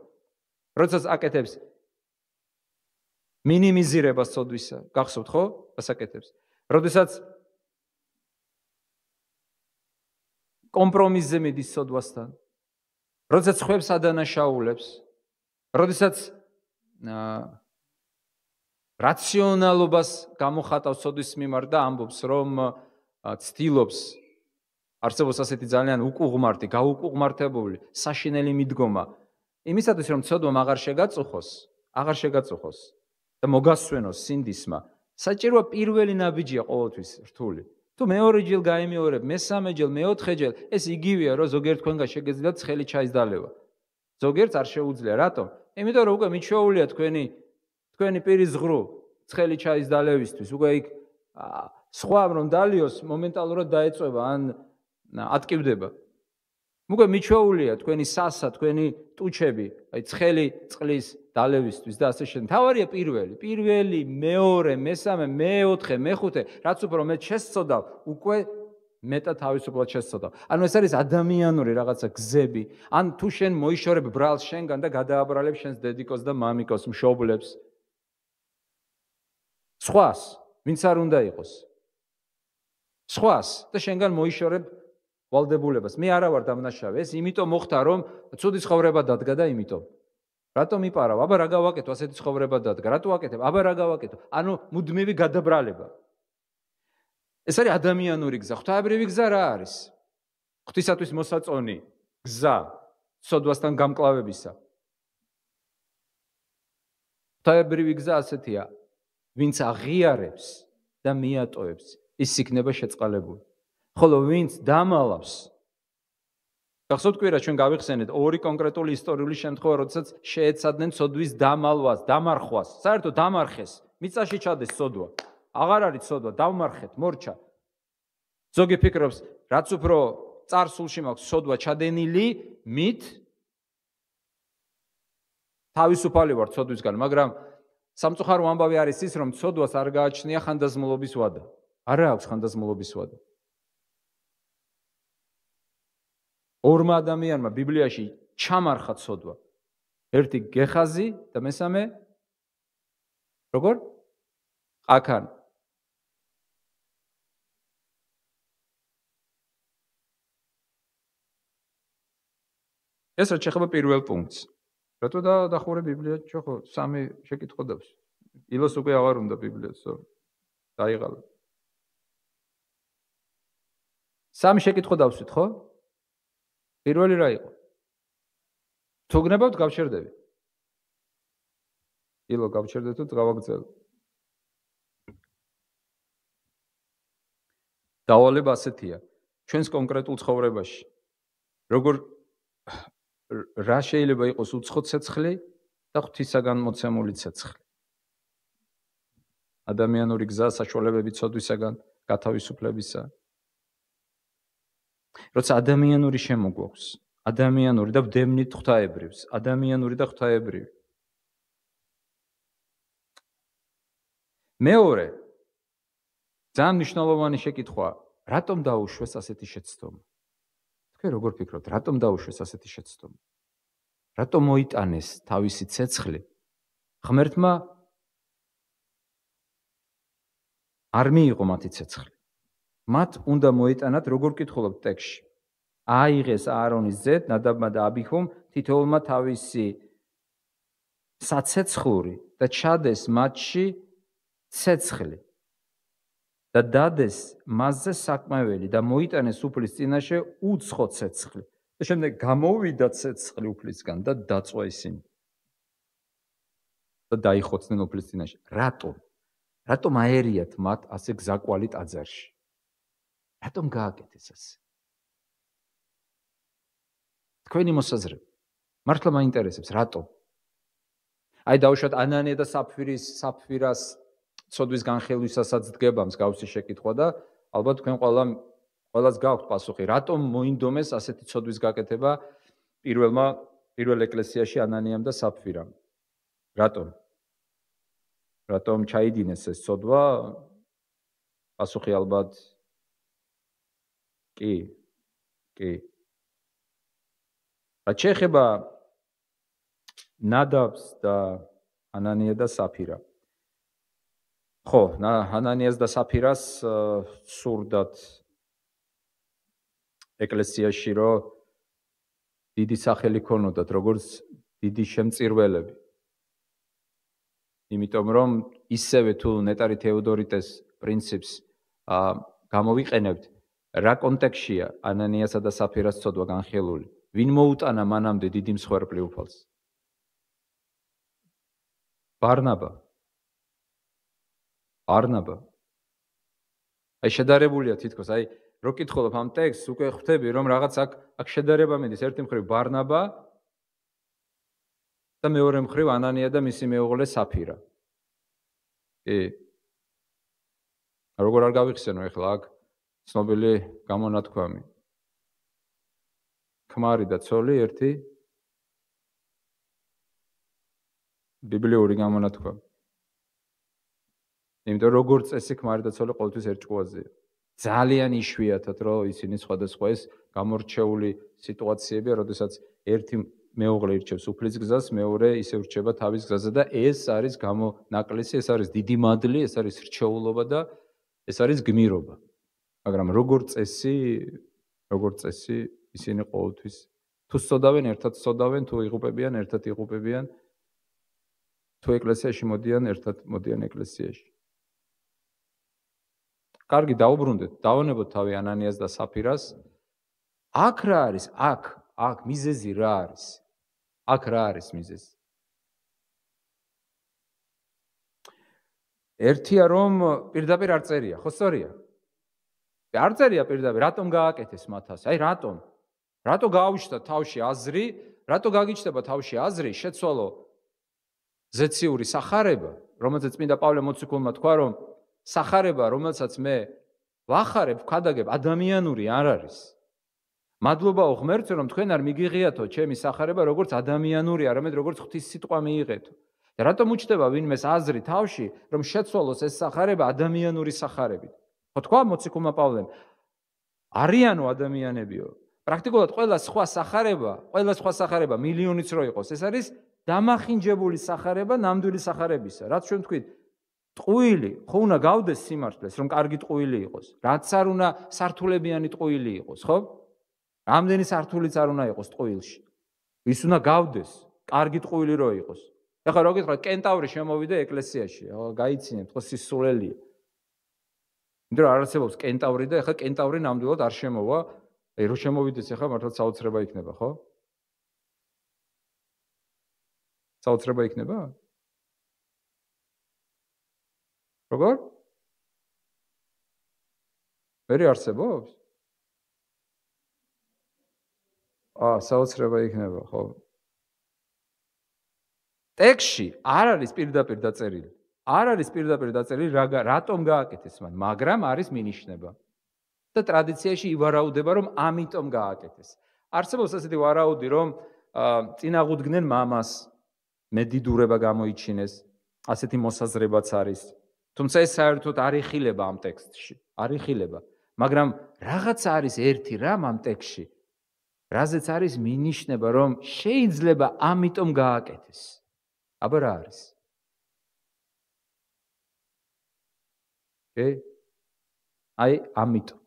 როდესაც აკეთებს მინიმიზირებას ცოდვისა, გახსოვთ ხო? ასაკეთებს. როდესაც კომპრომისზე მიდის ცოდვასთან, როდესაც ხვებს ადანაშაულებს, როდესაც რაციონალობას გამოხატავს ცოდვის მიმართ და ამბობს, რომ ცდილობს არსებობს ასეთი ძალიან უკუღმართი, გაუკუღმართებული, საშინელი მიდგომა იმისათვის, რომ ცოდვამ აღარ შეგაწუხოს და მოგასვენოს სინდისმა, საჭიროა პირველი ნაბიჯია ყოველთვის რთული. თუ მეორე ჯილ გაიმეორებ, მესამე ჯილ, მეოთხე ჯილ, ეს იგივეა, რომ ზოგიერთ თქვენგან შეგეძლოთ ცხელი ჩაის დალევა. ზოგიერთს არ შეუძლია, რატომ? იმიტომ რომ უკვე მიჩვეულია თქვენი პირის ზღრუ ცხელი ჩაის დალევისთვის, უკვე იქ სხვა რომ დალიოს, მომენტალურად დაეწვება ან ატკივდება. უკვე მიჩვეულია თქვენი სასა, თქვენი ტუჩები, აი ცხელი წყლის დალევისთვის და ასე შემდეგ. თავარია პირველი, მეორე, მესამე, მეოთხე, მეხუთე, რაც უფრო მეტ შესწოდავ, უკვე მეტად თავისუფლად შესწოდავ. ანუ ეს არის ადამიანური რაღაცა გზები. ან თუ შენ მოიშორებ ბრალს შენგან და გადააბრალებ შენს დედიკოს და მამიკოს, მშობლებს. სხვას, ვინც არ უნდა იყოს. სხვას და შენგან მოიშორებ ვალდებულებას. მე არა ვარ დამნაშავე, ეს იმიტომ მოხდა, რომ ცუდი ცხოვრება დადგა და იმიტომ. რატომ იპარავ? აბა რა გავაკეთო, ასეთი ცხოვრება დადგა. რატო ვაკეთებ? აბა რა გავაკეთო? ანუ მუდმივი გადაბრალება. ეს არის ადამიანური გზა. ღვთაებრივი გზა რა არის? ღვთისათვის მოსაწონი გზა ცოდვასთან გამკლავებისა. ღვთაებრივი გზა ასეთია. ვინც აღიარებს და მიატოვებს, ის იქნება შეწყალებული. ხოლო ვინც დამალავს, გახსოვთ კვირა ჩვენ გავიხსენეთ ორი კონკრეტული ისტორიული შემთხვევა, როდესაც შეეცადნენ ცოდვის დამალვას, დამარხვას, საერთოდ დამარხეს, მიწაში ჩადეს ცოდვა. აღარ არის ცოდვა, დავმარხეთ, მორჩა. ზოგი ფიქრობს, რაც უფრო წარსულში მაქვს ცოდვა ჩადენილი, მით თავისუფალი ვარ ცოდვისგან, მაგრამ სამწუხარო ამბავი არის ის, რომ ცოდვას არ გააჩნია ხანდაზმულობის ვადა. არა აქვს ხანდაზმულობის ვადა. ორმა ადამიანმა ბიბლიაში ჩამარხა ცოდვა. ერთი გეხაზი და მესამე როგორ? ყაქან. ეს რაც შეხება პირველ პუნქტს. რატო დახურე ბიბლია? ხო, სამი შეკითხვა დავს. ილოს უკვე აღარ უნდა ბიბლიას, დაიღალა. სამი შეკითხვა დავსვით, ხო? პირველი რა იყო? თუ გნებავთ გავჩერდები. ილო გავჩერდეთ თუ გავაგზავნე. დავალება ასეთია. ჩვენს კონკრეტულ ცხოვრებაში. როგორ რა შეიძლება იყოს უცხო ცეცხლი და ღვთისაგან მოცემული ცეცხლი. ადამიანური გზა საშუალებები ცოდვისაგან გათავისუფლებისა. როცა ადამიანური შემოგვაქვს, ადამიანური და ვდევნით ღვთაებრივს, ადამიანური და ღვთაებრივი. მეორე, ძალიან მნიშვნელოვანი შეკითხვა, რატომ დაუშვეს ასეთი შეცდომა? თქვენ როგორ ფიქრობთ, რატომ დაუშვეს ასეთი შეცდომა? რატომ მოიტანეს თავისი ცეცხლი? ღმერთმა არ მიიღო მათი ცეცხლი. მათ უნდა მოიტანათ, როგორ კითხულობთ ტექსტში. აიღეს აარონის ძედ, ნადაბმა და აბიჰომ, თითოეულმა თავისი საცეცხლური და ჩადეს მათში ცეცხლი. და დადეს მასზე საკმეველი და მოიტანეს უფლის წინაშე უცხო ცეცხლი. და შემდეგ გამოვიდა ცეცხლი უფლისგან და დაწვა ისინი. და დაიხოცნენ უფლის წინაშე. რატომ? რატომ აერიათ მათ ასე გზაკვალი ტაძარში? რატომ გააკეთეს ასე? თქვენი მოსაზრება. მართლა მაინტერესებს, რატომ? აი დავუშვათ ანანია და საფირას ცოდვის განხილვისასაც დგება მსგავსი შეკითხვა და ალბათ თქვენ ყველას გაქვთ პასუხი, რატომ მოინდომეს ასეთი ცოდვის გაკეთება პირველ ეკლესიაში ანანიამ და საფირამ? რატომ? რატომ ჩაიდინეს ეს ცოდვა? პასუხი ალბათ კი. რაც შეეხება ნადაბს და ანანია და საფირა. ხო, ანანიას და საფირას სურდათ ეკლესიაში, რომ დიდი სახელი ქონოდათ, როგორც დიდი შემწირველები. იმიტომ რომ ისევე თუ ნეტარი თეოდორიტეს პრინციპს გამოვიყენებთ, რა კონტექსტშია ანანიასა და საფირას ცოდვა განხილული? ვინ მოუტანა მანამდე დიდი მსხვერპლი უფალს? ბარნაბა. აი შედარებულია თითქოს, აი რო კითხულობ ამ ტექსტს, უკვე ხვდები რომ რაღაც აქ შედარება მიდის, ერთი მხრივ ბარნაბა და მეორე მხრივ ანანია და მისი მეუღლე საფირა. როგორ არ გავიხსენო ახლა აქ ცნობილი გამონათქვამი. ქმარი და ცოლი ერთი ბიბლიური გამონათქვამი. იმიტომ როგორ წესი ქმარი და ცოლი ყოველთვის ერთ ჭკუაზეა. ძალიან იშვიათად რომ ისინი სხვადასხვა ეს გამორჩეული სიტუაციებია, როდესაც ერთი მეუღლე ირჩევს უფლის გზას, მეორე ისე ურჩება თავის გზაზე და ეს არის გამონაკლისი, ეს არის დიდი მადლი, ეს არის რჩეულობა და ეს არის გმირობა. მაგრამ როგორ წესი ისინი ყოველთვის თუ სწოდავენ, ერთად სწოდავენ, თუ იღუპებიან, ერთად იღუპებიან, თუ ეკლესიაში მოდიან, ერთად მოდიან ეკლესიაში. კარგი, დაუბრუნდეთ, დავანებოთ თავი ანანიას და საფირას. აქ რა არის? აქ მიზეზი რა არის? აქ რა არის მიზეზი? ერთია რომ პირდაპირ არ წერია, ხო სწორია? არ წერია პირდაპირ, რატომ გააკეთეს მათას? აი რატომ? რატო გააუჩნდა თავში აზრი, რატო გაგიჩნდება თავში აზრი, შეცვალო ზეციური სახარება, რომელზეც წმინდა პავლე მოციქულმა თქვა, რომ სახარება, რომელსაც მე ვახარებ, ვქადაგებ, ადამიანური არ არის. მადლობაო ღმერთზე, რომ თქვენ არ მიგიღიათო ჩემი სახარება, როგორც ადამიანური, არამედ როგორც ღვთის სიტყვა მიიღეთო. და რატომ უჩნდება ვინმეს აზრი თავში, რომ შეცვალოს ეს სახარება ადამიანური სახარებით? ხო თქვა მოციქულმა პავლემ, არიანო ადამიანებიო. პრაქტიკულად ყველა სხვა სახარება მილიონიც რო იყოს, ეს არის დამახინჯებული სახარება ნამდვილი სახარებისა. რაც ჩვენ თქვით, ტყუილი ხო უნდა გავდეს სიმართლეს, რომ კარგი ტყუილი იყოს. რაც არ უნდა სართულებიანი ტყუილი იყოს, ხო? რამდენი სართულიც არ უნდა იყოს ტყუილში. ვის უნდა გავდეს, კარგი ტყუილი რო იყოს. ეხლა რა გითხრათ, კენტავრი შემოვიდა ეკლესიაში, გაიცინებთ, ხო სისულელია. იმიტომ რომ არ არსებობს კენტავრი და ეხლა კენტავრი ნამდვილად არ შემოვა. რო შემოვიდეს ახლა მართლა საოცრება იქნება, ხო? საოცრება იქნება? როგორ? ვერ არსებობს? საოცრება იქნება, ხო? ტექსტში არ არის პირდაპირ დაწერილი. არ არის პირდაპირ დაწერილი, რატომ გააკეთეს მან, მაგრამ არის მინიშნება. და ტრადიციაში ივარაუდება, რომ ამიტომ გააკეთეს. არსებობს ასეთი ვარაუდი, რომ წინაღუდგნენ მამას, მედიდურება გამოიჩინეს, ასეთი მოსაზრებაც არის. თუმცა ეს საერთოდ არ იხილება ამ ტექსტში, არ იხილება. მაგრამ რაღაც არის ერთი რამ ამ ტექსტში, რაზეც არის მინიშნება, რომ შეიძლება ამიტომ გააკეთეს. აბა რა არის? აი ამიტომ.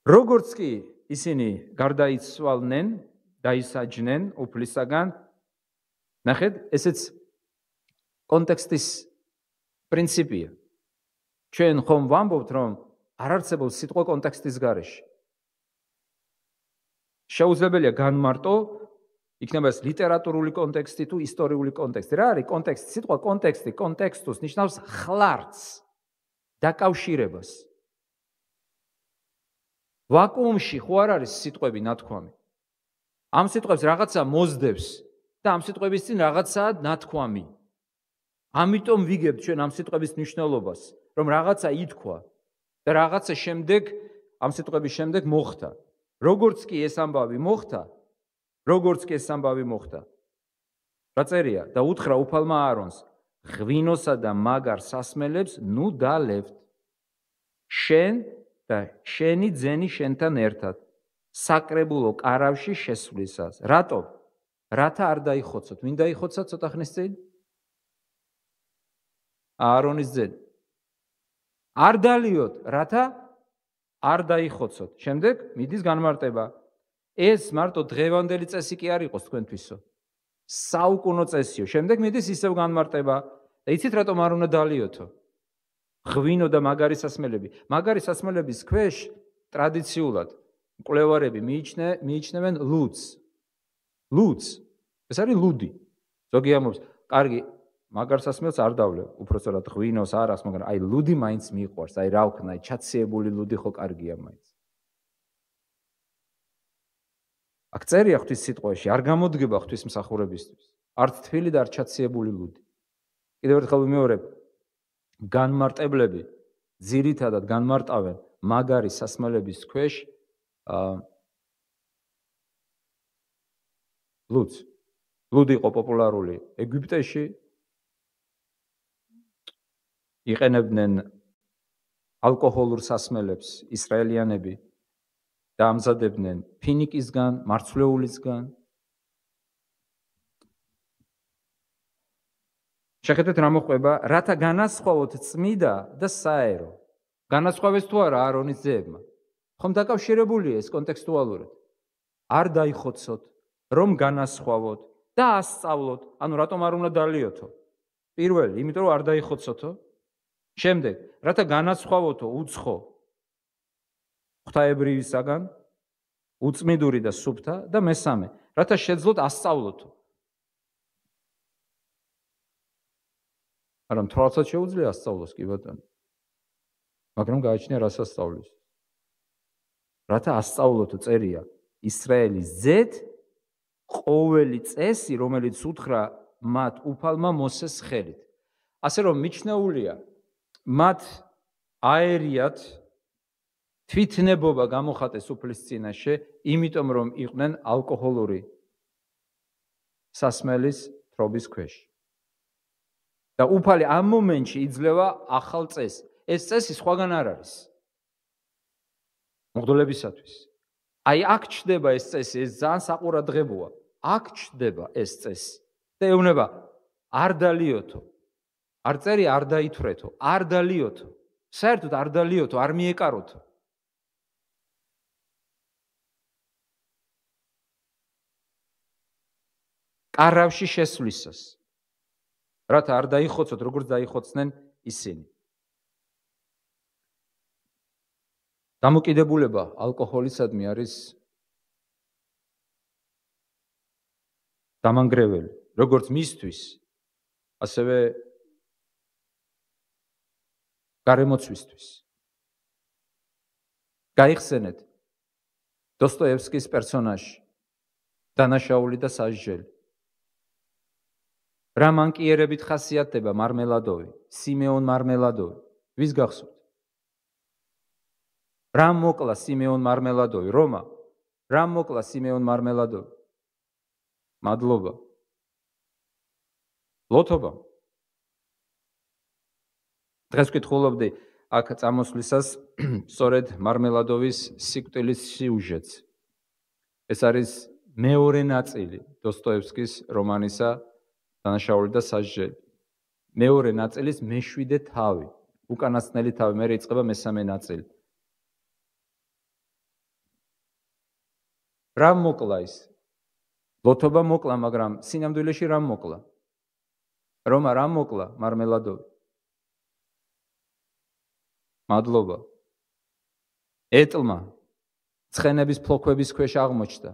როგორც კი ისინი გარდაიცვალნენ, დაისაჯნენ უფლისაგან, ნახეთ, ესეც კონტექსტის პრინციპია. ჩვენ ხომ ვამბობთ, რომ არ არსებობს სიტყვა კონტექსტის გარეშე. შეუძლებელია განმარტო, იქნება ეს ლიტერატურული კონტექსტი თუ ისტორიული კონტექსტი. რა არის კონტექსტი? სიტყვა კონტექსტი, კონტექსტუს ნიშნავს ხლარწს, დაკავშირებას. ვაკუუმში ხო არ არის სიტყვები ნათქვამი. ამ სიტყვებს რაღაცა მოსდევს და ამ სიტყვების წინ რაღაცაა ნათქვამი. ამიტომ ვიგებთ ჩვენ ამ სიტყვების მნიშვნელობას, რომ რაღაცა ითქვა და რაღაცა შემდეგ ამ სიტყვების შემდეგ მოხდა. როგორც კი ეს ამბავი მოხდა, რა წერია? და უთხრა უფალმა აარონს, ღვინოსა და მაგარ სასმელებს ნუ დალებთ. შენ და შენი ძენი შენთან ერთად საკრებულო კარავში შესვლისას. რატომ? რათა არ დაიხოცოთ. ვინ დაიხოცა ცოტა ხნის წინ? აარონის ძენი. არ დალიოთ, რათა არ დაიხოცოთ. შემდეგ მიდის განმარტება. ეს მარტო დღევანდელი წესი კი არ იყოს თქვენთვისო. საუკუნო წესიო. შემდეგ მიდის ისევ განმარტება. და იცით რატომ არ უნდა დალიოთო? ღვინო და მაგარი სასმელები. მაგარი სასმელების ქვეშ ტრადიციულად მკვლევარები მიიჩნევენ ლუდს. ლუდს. ეს არის ლუდი. ზოგი ამბობს, კარგი, მაგარ სასმელს არ დავლევ, უпростоრად ღვინოს არას, მაგრამ აი ლუდი მაინც მიყვარს, აი რა ვქნა, აი ჩაციებული ლუდი ხო კარგია მაინც. აქ წერია ღვთის სიტყვაში, არ გამოდგება ღვთისმსახურებისთვის. არც თბილი და არ ჩაციებული ლუდი. კიდევ ერთხელ ვიმეორებ, განმარტებლები ძირითადად განმარტავენ მაგარი სასმელების ქვეშ ლუდს. ლუდი იყო პოპულარული ეგვიპტეში. იყენებდნენ ალკოჰოლურ სასმელებს ისრაელიანები და ამზადებდნენ ფინიკისგან, მარცვლეულისგან. შეხედეთ რა მოხდება, რათა განასხვავოთ წმიდა და საერო. განასხვავეს თუ არა აარონის ძეებმა? ხომ დაკავშირებულია ეს კონტექსტუალურად? არ დაიხოცოთ, რომ განასხვავოთ და ასწავლოთ. ანუ რატომ არ უნდა დალიოთო? პირველი, იმიტომ რომ არ დაიხოცოთო. შემდეგ, რათა განასხვავოთო უცხო ღვთაებრივისაგან, უწმიდური და სუფთა და მესამე, რათა შეძლოთ ასწავლოთო. მაგრამ თვალსაც შეუძლია ასწავლოს კი ბატონო. მაგრამ გააჩნია რას ასწავლის. რათა ასწავლოთ წერია ისრაელის ზედ ყოველი წესი, რომელიც უთხრა მათ უფალმა მოსეს ხელით. ასე რომ მიჩნეულია მათ აერიათ თვითნებობა გამოხატეს უფლის წინაშე, იმიტომ რომ იყვნენ ალკოჰოლური სასმელის თრობის ქვეშ. და უფალი ამ მომენტში იძლევა ახალ წესს. ეს წესი სხვაგან არ არის. მღვდლებისათვის. აი აქ ჩდება ეს წესი, ეს ძალიან საყურადღებოა. აქ ჩდება ეს წესი. და ეუბნება არ დალიოთო. არ წერი არ დაითვრეთო, არ დალიოთო. საერთოდ არ დალიოთო, არ მიეკაროთო. კარავში შესვლისას. რათა არ დაიხოცოთ, როგორც დაიხოცნენ ისინი. დამოკიდებულება ალკოჰოლისადმი არის დამანგრეველი, როგორც მისთვის, ასევე გარემოცვისთვის. გაიხსენეთ დოსტოევსკის პერსონაჟი, დანაშაული და სასჯელი. რა მანკიერებით ხასიათდება მარმელადოვი, სიმეონ მარმელადოვი, ვის გახსოვთ? რა მოკლა სიმეონ მარმელადოვი, რომა? რა მოკლა სიმეონ მარმელადოვი? მადლობა. ლოთობა. დღეს ვკითხულობდი აქ წამოსვლისას სწორედ მარმელადოვის სიკვდილის სიუჟეტს. ეს არის მეორე ნაწილი დოსტოევსკის რომანისა დანაშაული და სასჯელი. მეორე ნაწილის მეშვიდე თავი, უკანასკნელი თავი, მერე იწყება მესამე ნაწილი. რა მოკლა ის? ლოთობა მოკლა, მაგრამ სინამდვილეში რა მოკლა? რომა რა მოკლა მარმელადოვი? მადლობა. ეტლმა ცხენების ფლოქვების ქვეშ აღმოჩნდა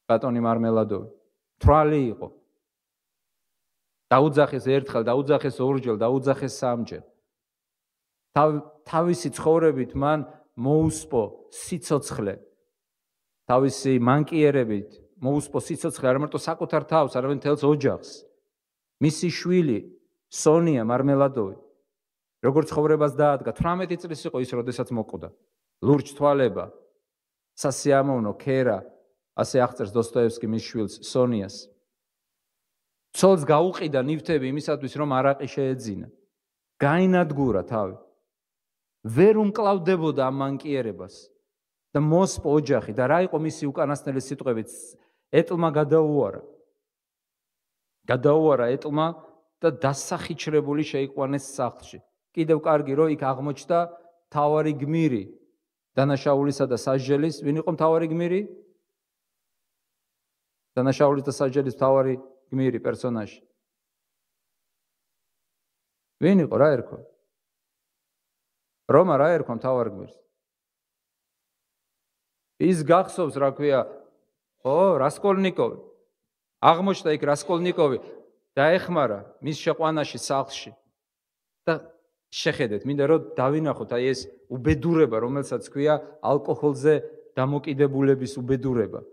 ბატონი მარმელადოვი. თვალი იყო. დაუძახეს ერთხელ, დაუძახეს ორჯერ, დაუძახეს სამჯერ. თავისი ცხოვრებით მან მოუსპო სიცოცხლე. თავისი მანკიერებით მოუსპო სიცოცხლე არ მარტო საკუთარ თავს, არამედ მთელს ოჯახს. მისი შვილი სონია მარმელადოვი როგორც ცხოვრებას დაადგა, 18 წლის იყო ის, როდესაც მოკვდა. ლურჯ თვალება, სასიამოვნო ქერა, ასე აღწერს დოსტოევსკი მის შვილს სონიას. ცოლს გაუყიდა ნივთები იმისათვის, რომ არაყი შეეძინა. გაინადგურა თავი. ვერ უმკლავდებოდა ამ მანკიერებას და მოსპო ოჯახი და რა იყო მისი უკანასკნელი სიტყვებით? ეტლმა გადაუარა ეტლმა და დასახიჩრებული შეიყვანეს სახლში. კიდევ კარგი რომ იქ აღმოჩნდა მთავარი გმირი დანაშაულისა და სასჯელის. ვინ იყო მთავარი გმირი? დანაშაულის და სასჯელის მთავარი გმირი პერსონაჟი. ვინ იყო? რა ერქვა? რომა რა ერქვა მთავარ გმირს? ის გახსოვს რა ქვია? რასკოლნიკოვი. აღმოჩნდა იქ რასკოლნიკოვი დაეხმარა მის შეყვანაში სახლში. და შეხედეთ, მინდა რომ დავინახოთ აი ეს უბედურება, რომელსაც ქვია ალკოჰოლზე დამოკიდებულების უბედურება.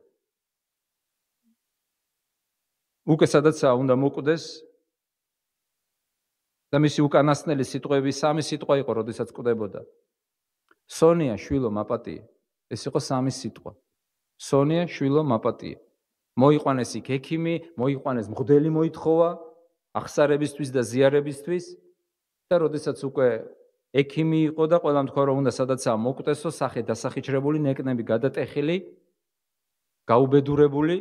უკვე სადაცაა უნდა მოკვდეს და მისი უკანასკნელი სიტყვები სამი სიტყვა იყო, როდესაც კვდებოდა. სონია შვილო მაპატიე. ეს იყო სამი სიტყვა. სონია შვილო მაპატიე. მოიყვანეს იქ ექიმი, მოიყვანეს მღვდელი მოითხოვა ახსარებისთვის და ზიარებისთვის და როდესაც უკვე ექიმი იყო და ყველა თქვა რომ უნდა სადაცაა მოკვდესო, სახე დასახიჩრებული, ნეკნები გადატეხილი, გაუბედურებული,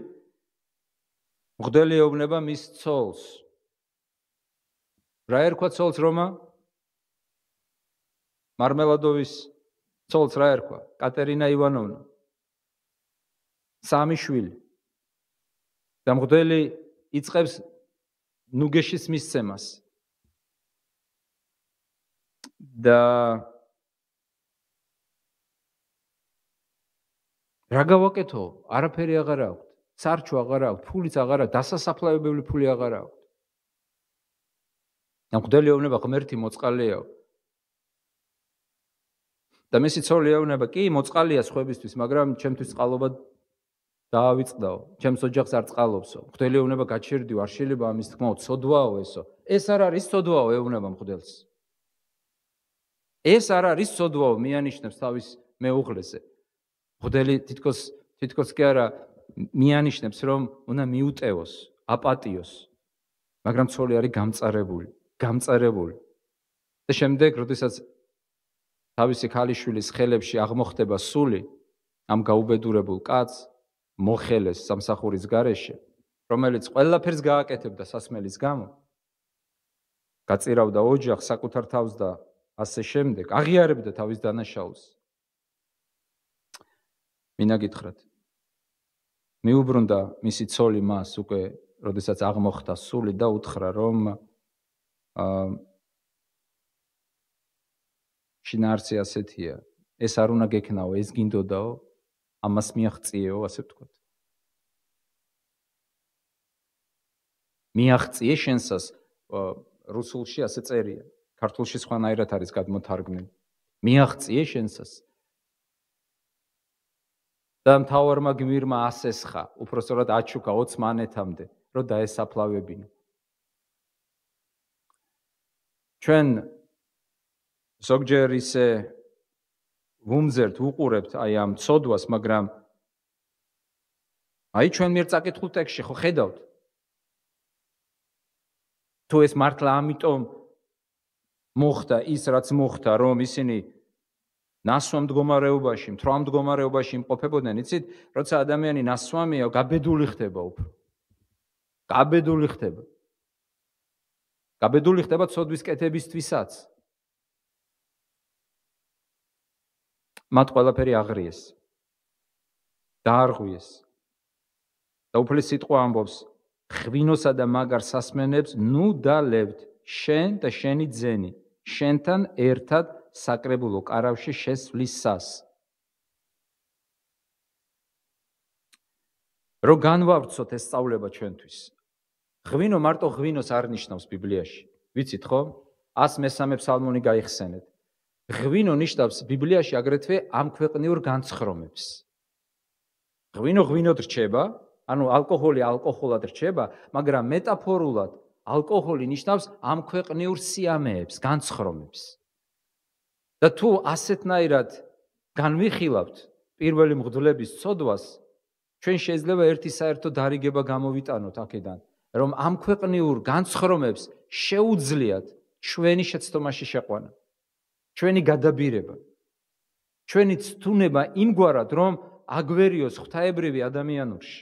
მღვდელი ეუბნება მის ცოლს. რა ერქვა ცოლს რომა? მარმელადოვის ცოლს რა ერქვა? კატერინა ივანოვნა. სამი შვილი. და მღვდელი იწყებს ნუგეშის მისცემას. და რა გავაკეთო? არაფერი აღარ აქვს. სარჩო აღარ აქვს, ფულიც აღარ აქვს, დასასაფლავებელი ფული აღარ აქვს. მღვდელი ეუბნება ღმერთი მოწყალეაო. და მისი ცოლი ეუბნება კი მოწყალეა სხვებისთვის, მაგრამ ჩემთვის წყალობა დაავიწყდაო, ჩემს ოჯახს არ წყალობსო. მღვდელი ეუბნება გაჩერდიო, არ შეიძლება ამის თქმაო, ცოდვაო ესო. ეს არ არის ცოდვაო, ეუბნება მღვდელს. ეს არ არის ცოდვაო, მიანიშნებს თავის მეუღლეზე. მღვდელი თითქოს კი არა მიანიშნებს, რომ უნდა მიუტევოს, აპატიოს. მაგრამ ცოლი არის გამწარებული. და შემდეგ, როდესაც თავისი ქალიშვილის ხელებში აღმოხდება სული ამ გაუბედურებულ კაცს, მოხელეს სამსახურის გარეშე, რომელიც ყველაფერს გააკეთებდა სასმელის გამო, გაწირავდა ოჯახს, საკუთარ თავს და ასე შემდეგ, აღიარებდა თავის დანაშაულს. მინა გითხრათ, მიუბრუნდა მისი ცოლი მას უკვე, როდესაც აღმოხდა სული და უთხრა, რომ შინაარსი ასეთია, ეს არ უნდა გექნაო, ეს გინდოდაო, ამას მიაღწიეო, ასე ვთქვათ. მიაღწიე შენსას, რუსულში ასე წერია, ქართულში სხვანაირად არის გადმოთარგმნილი. მიაღწიე შენსას. და მთავარმა გმირმა ასესხა, უпростоრად აჩუქა 20 მანეთამდე, რომ დაესაფლავებინა. ჩვენ ზოგჯერ ისე ვუმზერთ, უყურებთ აი ამ ცოდვას, მაგრამ აი ჩვენ მიერ წაკითხულ ტექსტში ხო ხედავთ? თუ ეს მართლა ამიტომ მოხდა ის, რაც მოხდა, რომ ისინი ნასვამ მდგომარეობაში, მთვრა მდგომარეობაში იმყოფებოდნენ, იცით, როცა ადამიანი ნასვამია, გაბედული ხდება უფრო. გაბედული ხდება ცოდვის კეთებისთვისაც. მათ ყველაფერი აღრიეს. დაარღვიეს. და უფლის სიტყვა ამბობს, ღვინოსა და მაგარ სასმენებს ნუ დალებთ შენ და შენი ძენი, შენთან ერთად საკრებულო კარავში შესვლისას. რო განვავრცოთ ეს სწავლება ჩვენთვის. ღვინო მარტო ღვინოს არ ნიშნავს ბიბლიაში. ვიცით ხო? 103 ფსალმონი გაიხსენეთ. ღვინო ნიშნავს ბიბლიაში აგრეთვე ამ ქვეყნიურ განცხრომებს. ღვინო ღვინოდ რჩება, ანუ ალკოჰოლი ალკოჰოლად რჩება, მაგრამ მეტაფორულად ალკოჰოლი ნიშნავს ამ ქვეყნიურ სიამეებს, განცხრომებს. და თუ ასეთნაირად განვიხილავთ პირველი მღვდლების ცოდვას, ჩვენ შეიძლება ერთი საერთო დარიგება გამოვიტანოთ აქედან, რომ ამ ქვეყნიურ განცხრომებს შეუძლიათ ჩვენი შეცდომაში შეყვანა, ჩვენი გადაბირება, ჩვენი ცთუნება იმგვარად, რომ აგვერიოს ღვთაებრივი ადამიანურში.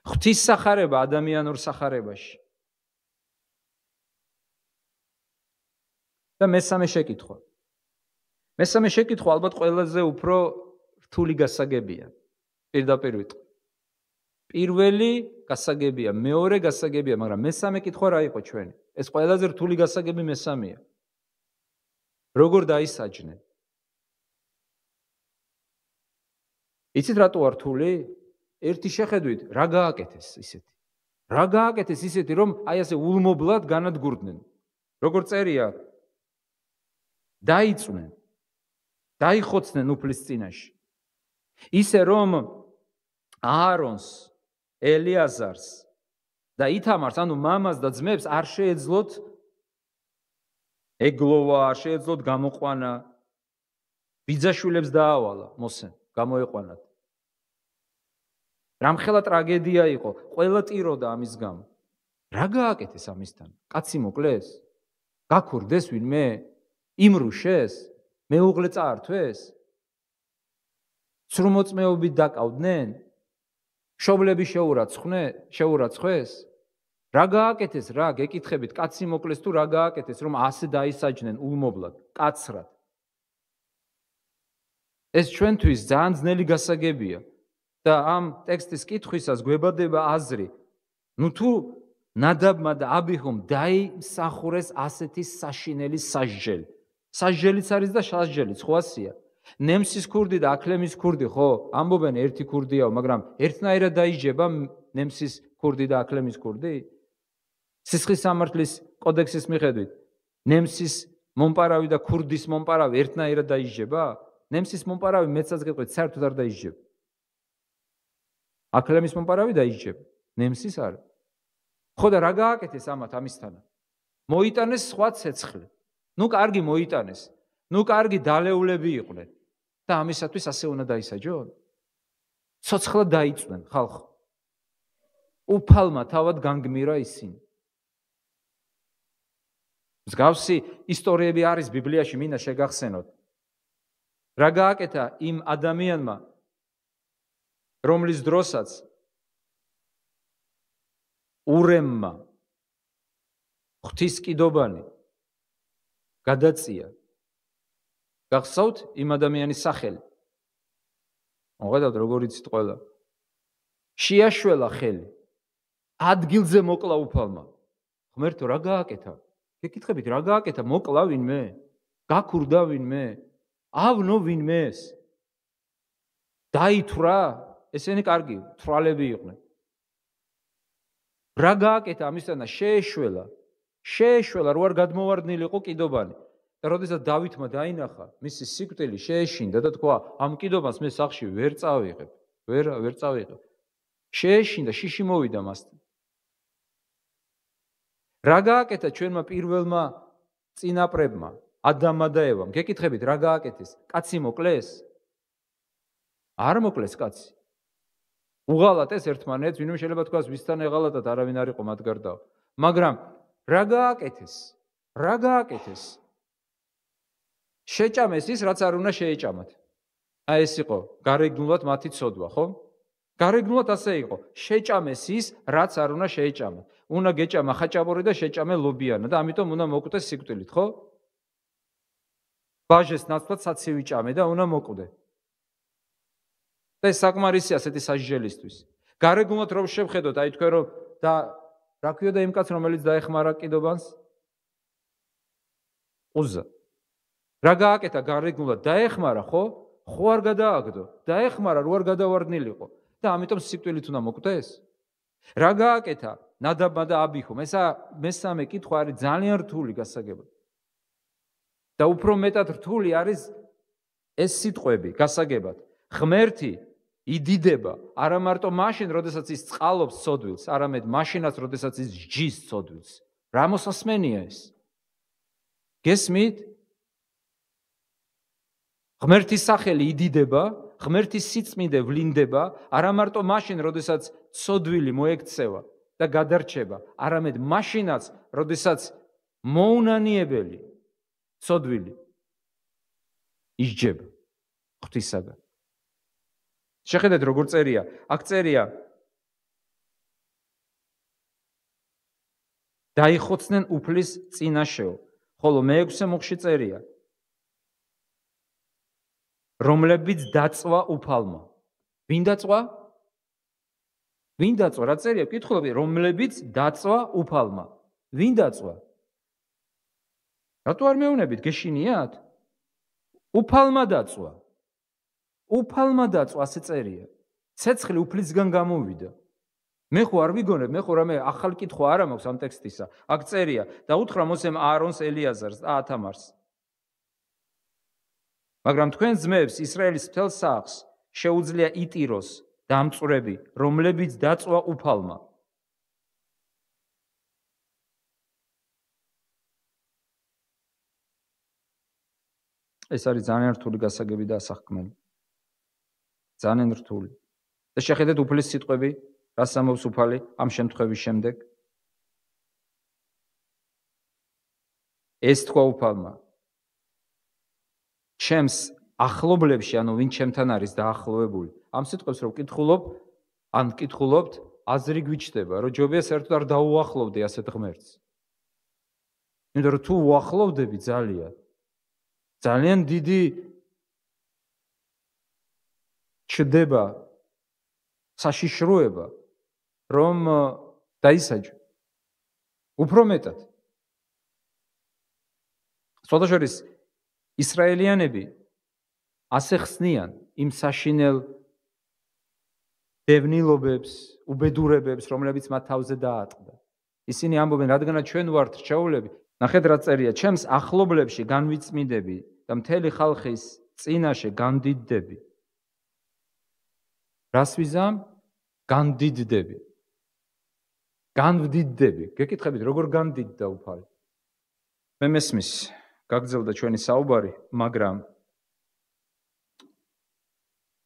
ღვთის სახარება ადამიანურ სახარებაში. და მესამე შეკითხვა. მესამე შეკითხვა ალბათ ყველაზე უფრო რთული გასაგებია. პირდაპირ ვიტყვი. პირველი გასაგებია, მეორე გასაგებია, მაგრამ მესამე კითხვა რა იყო ჩვენი? ეს ყველაზე რთული გასაგები მესამეა. როგორ დაისაჯნენ? იცით რატო არ რთული? ერთი შეხედვით, რა გააკეთეს ისეთი? რა გააკეთეს ისეთი, რომ აი ასე ულმობლად განადგურდნენ? როგორ წერია? დაიწვნენ, დაიხოცნენ უფლის წინაშე. ისე რომ აარონს, ელიაზარს და ითამარს, ანუ მამას და ძმებს არ შეეძლოთ ეგლოვა, არ შეეძლოთ გამოყვანა, ბიძაშვილებს დაავალა მოსე, გამოეყვანათ. რამხელა ტრაგედია იყო, ყველა ტიროდა ამის გამო. რა გააკეთეს ამისთან? კაცი მოკლეს? გაქურდეს ვინმე? იმრუშეს? მეუღლე წაართვეს? სრუმოწმეობით დაკავდნენ? მშობლები შეურაცხეს? რა გააკეთეს? რა გეკითხებით, კაცი მოკლეს თუ რა გააკეთეს, რომ ასე დაისაჯნენ ულმობლად, კაცრად? ეს ჩვენთვის ძალიან ძნელი გასაგებია და ამ ტექსტის კითხვისას გვებადება აზრი, ნუ თუ ნადაბმა და აბიჰომ დაიმსახურეს ასეთი საშინელი სასჯელი. სასჯელიც არის და სასჯელიც, ხო ასია? ნემსის ქურდი და აკლემის ქურდი, ხო? ამბობენ ერთი ქურდიაო, მაგრამ ერთნაირად დაიჯება ნემსის ქურდი და აკლემის ქურდი? სისხლის სამართლის კოდექსის მიხედვით ნემსის მომპარავი და ქურდის მომპარავი ერთნაირად დაისჯება? ნემსის მომპარავი მეცაც გეტყვით, საერთოდ არ დაისჯება. აქლემის მომპარავი დაისჯება, ნემსის არა. ხო და რა გააკეთეს ამისთანა? მოიტანეს სხვა ცეცხლი. ნუ კარგი მოიტანეს. ნუ კარგი დალეულები იყვნენ და ამისათვის ასე უნდა დაისაჯონ? ცოცხლად დაიწვნენ ხალხ. უფალმა თავად განგმირა ისინი. მსგავსი ისტორიები არის ბიბლიაში, მინდა შეგახსენოთ. რა გააკეთა იმ ადამიანმა, რომლის დროსაც ურემმა ღვთის კიდობანი გადაწია. გახსოვთ იმ ადამიანის სახელი? მოღედავთ როგორ იცით ყველა. შეაშველა ხელი. ადგილზე მოკლა უფალმა. ღმერთო რა გააკეთა? გეკითხებით რა გააკეთა? მოკლა ვინმე? გაქურდა ვინმე? ავნო ვინმეს? დაითვრა? ესენი კარგი თვალები იყვნენ. რა გააკეთა ამისთანა? შეეშველა. შეეშველა, რო არ გადმოვარდნილიყო კიდობანი. და როდესაც დავითმა დაინახა, მისი სიკვდილი შეეშინდა და თქვა, ამ კიდობას მე სახლში ვერ წავიღებ. ვერ წავიღებ. შეეშინდა, შიში მოვიდა მასთან. რა გააკეთა ჩვენმა პირველმა წინაპრებმა, ადამმა და ევამ? გეკითხებით რა გააკეთეს? კაცი მოკლეს? არ მოკლეს კაცი. უღალატეს ერთმანეთს, ვინმე შეიძლება თქვას ვისთან ეღალატათ, არავინ არ იყო მათ გარდაო. მაგრამ რა გააკეთეს? რა გააკეთეს? შეჭამეს ის, რაც არ უნდა შეეჭამათ. აი ეს იყო გარეგნულად მათი ცოდვა, ხო? გარეგნულად ასე იყო. შეჭამეს ის, რაც არ უნდა შეეჭამათ. უნდა გეჭამა ხაჭაპური და შეჭამე ლობიანა და ამიტომ უნდა მოკვდეს სიკვდილით, ხო? ბაჟეს ნაცვლად საცივი ჭამე და უნდა მოკვდე. და ეს საკმარისია ასეთი სასჯელისთვის. გარეგნულად რომ შევხედოთ, აი თქვენ რომ და რა ქვია იმ კაცს, რომელიც დაეხმარა კიდობანს? უზა. რა გააკეთა გარეგნულად? დაეხმარა, ხო? ხო არ გადააგდო. დაეხმარა, რო არ გადავარდნილიყო. და ამიტომ სიკვდილით უნდა მოკვდეს? რა გააკეთა ნადაბმა და აბიხომ? მესამე კითხვა არის ძალიან რთული გასაგებად. და უფრო მეტად რთული არის ეს სიტყვები გასაგებად. ღმერთი იდიდება არა მარტო მაშინ, როდესაც ის წყალობს ცოდვილს, არამედ მაშინაც, როდესაც ის ჯის ცოდვილს. რა მოსასმენია ეს? გესმით? ღმერთის სახელი იდიდება, ღმერთის სიწმინდე ვლინდება, არა მარტო მაშინ, როდესაც ცოდვილი მოექცევა და გადარჩება, არამედ მაშინაც, როდესაც მოუნანიებელი ცოდვილი ისჯება ღვთისაგან. შეხედეთ როგორ წერია. აქ წერია დაიხოცნენ უფლის წინაშეო, ხოლო მეექვსე მუხში წერია რომლებიც დაწვა უფალმა. ვინ დაწვა? ვინ დაწვა? რა წერია? ვკითხულობ, რომლებიც დაწვა უფალმა. ვინ დაწვა? რატო არ მეუნებით? გეშინიათ? უფალმა დაწვა. უფალმა დაწვა, ასე წერია. ცეცხლი უფლისგან გამოვიდა. მე ხო არ ვიგონებ, მე ხო რამე ახალი კითხვა არ მაქვს ამ ტექსტისა. აქ წერია და უთხრა მოსემ აარონს, ელიაზარს და ათამარს. მაგრამ თქვენ ძმებს ისრაელის მთელ სახლს შეუძლია იტიროს დამწვრები, რომლებიც დაწვა უფალმა. ეს არის ძალიან რთული გასაგები და ასახკმელი. ძალიან რთული. და შეხედეთ უფლის სიტყვები, რას ამბობს უფალი ამ შემთხვევის შემდეგ. ეს თქვა უფალმა. ჩემს ახლობლებში, ანუ ვინ ჩემთან არის დაახლოვებული, ამ სიტყვებს რომ ვკითხულობ, ან ვკითხულობთ, აზრი გვიჩნდება, რომ ჯობია საერთოდ არ დაუახლოვდე ასეთ ღმერთს. იმიტომ რომ თუ უახლოვდები ძალიან დიდი ჩდება საშიშროება, რომ დაისაჯო. უფრო მეტად. სხვადასხვა ისრაელიანები ასე ხსნიან იმ საშინელ დევნილობებს, უბედურებებს, რომლებიც მათ თავზე დაატყდა. ისინი ამბობენ, რადგანაც ჩვენ ვართ რჩეულები, ნახეთ რა წერია, ჩემს ახლობლებში განვიწმინდები და მთელი ხალხის წინაშე განდიდდები. რას ვიზამ? განდიდდები. განვდიდდები. გეკითხებით, როგორ განდიდდა უფალი? მე მესმის, გაგრძელდა ჩვენი საუბარი, მაგრამ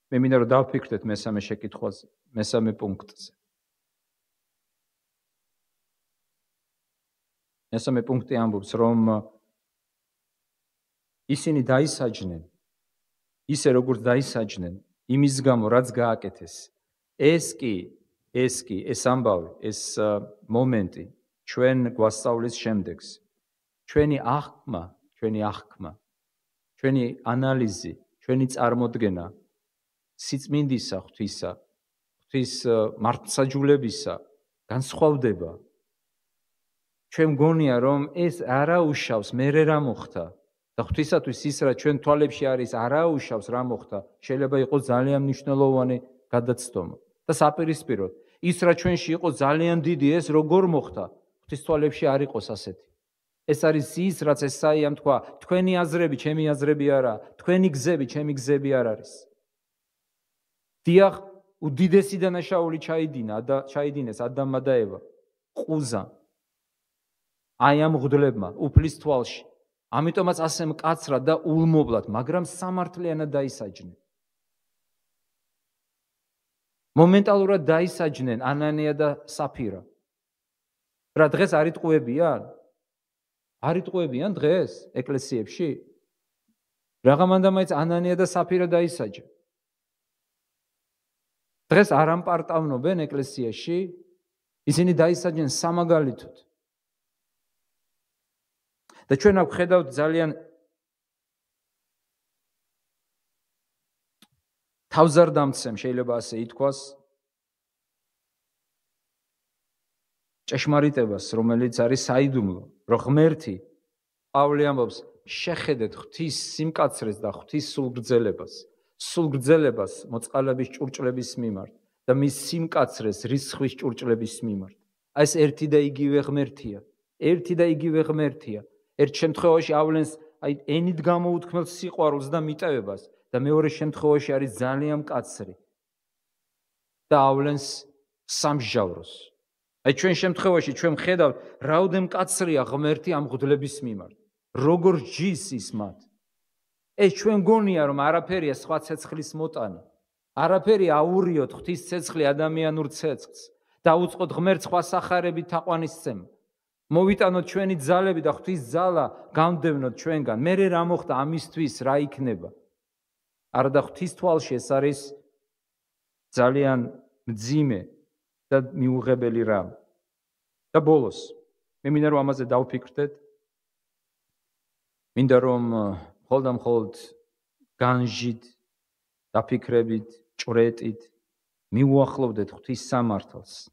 მე მინდა რომ დავფიქრდეთ მესამე შეკითხვაზე, მესამე პუნქტზე. მესამე პუნქტი ამბობს, რომ ისინი დაისაჯნენ, ისე როგორც დაისაჯნენ, იმის გამო, რაც გააკეთეს. ეს ამბავი, ეს მომენტი ჩვენ გვასწავლის შემდეგს. ჩვენი აღქმა, ჩვენი ანალიზი, ჩვენი წარმოდგენა სიწმინდისა ღვთისა, ღვთის მართლმსაჯულებისა განსხვავდება. ჩვენ მგონია, რომ ეს არაუშავს მერე რა მოხდა და ღვთისათვის ის რა ჩვენ თვალებში არის არაუშავს რა მოხდა, შეიძლება იყოს ძალიან მნიშვნელოვანი გადაცდომა. და საპირისპიროდ, ის რა ჩვენში იყო ძალიან დიდი, ეს როგორ მოხდა, ღვთის თვალებში არ იყოს ასეთი. ეს არის ის, რაც ესაიამ თქვა, თქვენი აზრები, ჩემი აზრები არა, თქვენი გზები, ჩემი გზები არ არის. დიახ, უდიდესი დანაშაული ჩაიდინეს ადამმა და ევა, ყუზა. აი ამ მღვდლებმა, უფლის თვალში. ამიტომაც ასე მკაცრად და ულმობლად, მაგრამ სამართლიანად დაისაჯნენ. მომენტალურად დაისაჯნენ ანანია და საფირა. რა დღეს არ იტყუებიან? არ იტყუებიან დღეს ეკლესიებში? რაღაცა მაინც ანანია და საფირა დაისაჯა. დღეს არ ამპარტავნობენ ეკლესიაში? ისინი დაისაჯნენ სამაგალითოდ. და ჩვენ აქ ხედავთ ძალიან თავზარდამცემ შეიძლება ასე ითქვას ჭეშმარიტებას, რომელიც არის საიდუმლო, რომ ღმერთი პავლე ამბობს, შეხედეთ ღვთის სიმკაცრეს და ღვთის სულგრძელებას მოწყალების ჭურჭლების მიმართ და მის სიმკაცრეს რისხვის ჭურჭლების მიმართ. ეს ერთი და იგივე ღმერთია. ერთ შემთხვევაში ავლენს ენით გამოუთქმელ სიყვარულს და მიტევებას და მეორე შემთხვევაში არის ძალიან მკაცრი და ავლენს სამსჯავროს. ჩვენ შემთხვევაში ჩვენ ხედავთ, რაოდენ მკაცრია ღმერთი ამ მღვდლების მიმართ. როგორ ჯის ის მათ. ეს ჩვენ გონია, რომ არაფერია სხვა ცეცხლის მოტანა. არაფერი აურიოთ ღვთის ცეცხლი ადამიანურ ცეცხლს. დაუწყოთ ღმერთს სხვა სახარებით თაყვანისცემა. მოვიტანოთ ჩვენი ძალები და ღვთის ძალა გამდევნოთ ჩვენგან. მერე რა მოხდა ამისთვის, რა იქნება? არა და ღვთის თვალში ეს არის ძალიან მძიმე და მიუღებელი რამ. და ბოლოს, მე მინდა რომ ამაზე დავფიქრდეთ. მინდა რომ მხოლოდ განჟით, დაფიქრებით, ჭვრეტით მიუახლოვდეთ ღვთის სამართალს.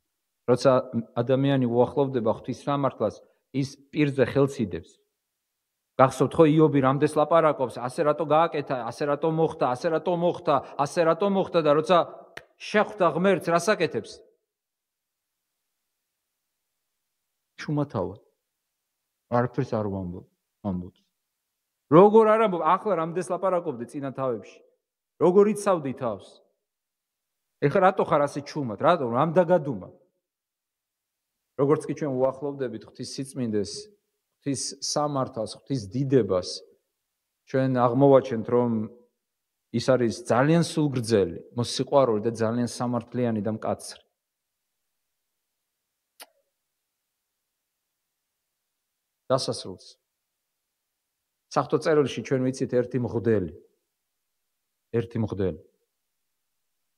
როცა ადამიანი უახლოვდება ღვთის სამართლას, ის პირზე ხელს იდებს. გახსოვთ ხო იობი რამდენს ლაპარაკობს, ასე რატო გააკეთა, ასე რატო მოხდა და როცა შეხვდა ღმერთს, რას აკეთებს? შუმათავად. არაფერს არ ვამბობ. როგორ არ ამბობ, ახლა რამდენს ლაპარაკობდი წინა თავებში. როგორ იცავდი თავს? ეხლა რატო ხარ ასე ჩუმად? რატო რამ დაგადუმა? როგორც კი ჩვენ უახლოვდებით ღვთის სიწმინდეს, ღვთის სამართალს, ღვთის დიდებას, ჩვენ აღმოვაჩენთ, რომ ის არის ძალიან სულგრძელი, მოსიყვარული და ძალიან სამართლიანი და მკაცრი. დასასრულს. საღვთო წერილში ჩვენ ვიცით ერთი მღვდელი,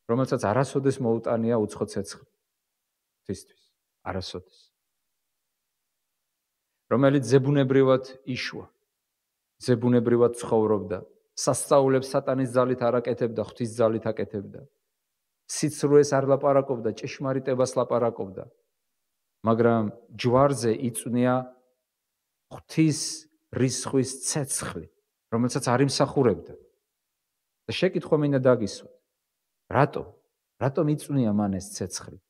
რომელსაც არასოდეს მოუტანია უცხო ცეცხლი ღვთისთვის. არასოდეს. რომელიც ზებუნებრივად იშვა, ზებუნებრივად ცხოვრობდა, სასწაულებს სატანის ძალით არ აკეთებდა, ღვთის ძალით აკეთებდა. სიცრუეს არ ლაპარაკობდა, ჭეშმარიტებას ლაპარაკობდა, მაგრამ ჯვარზე იწვნია ღვთის რისხვის ცეცხლი, რომელსაც არ იმსახურებდა. და შეკითხვა მინდა დაგისვათ. რატომ იწვნია მან ეს ცეცხლი?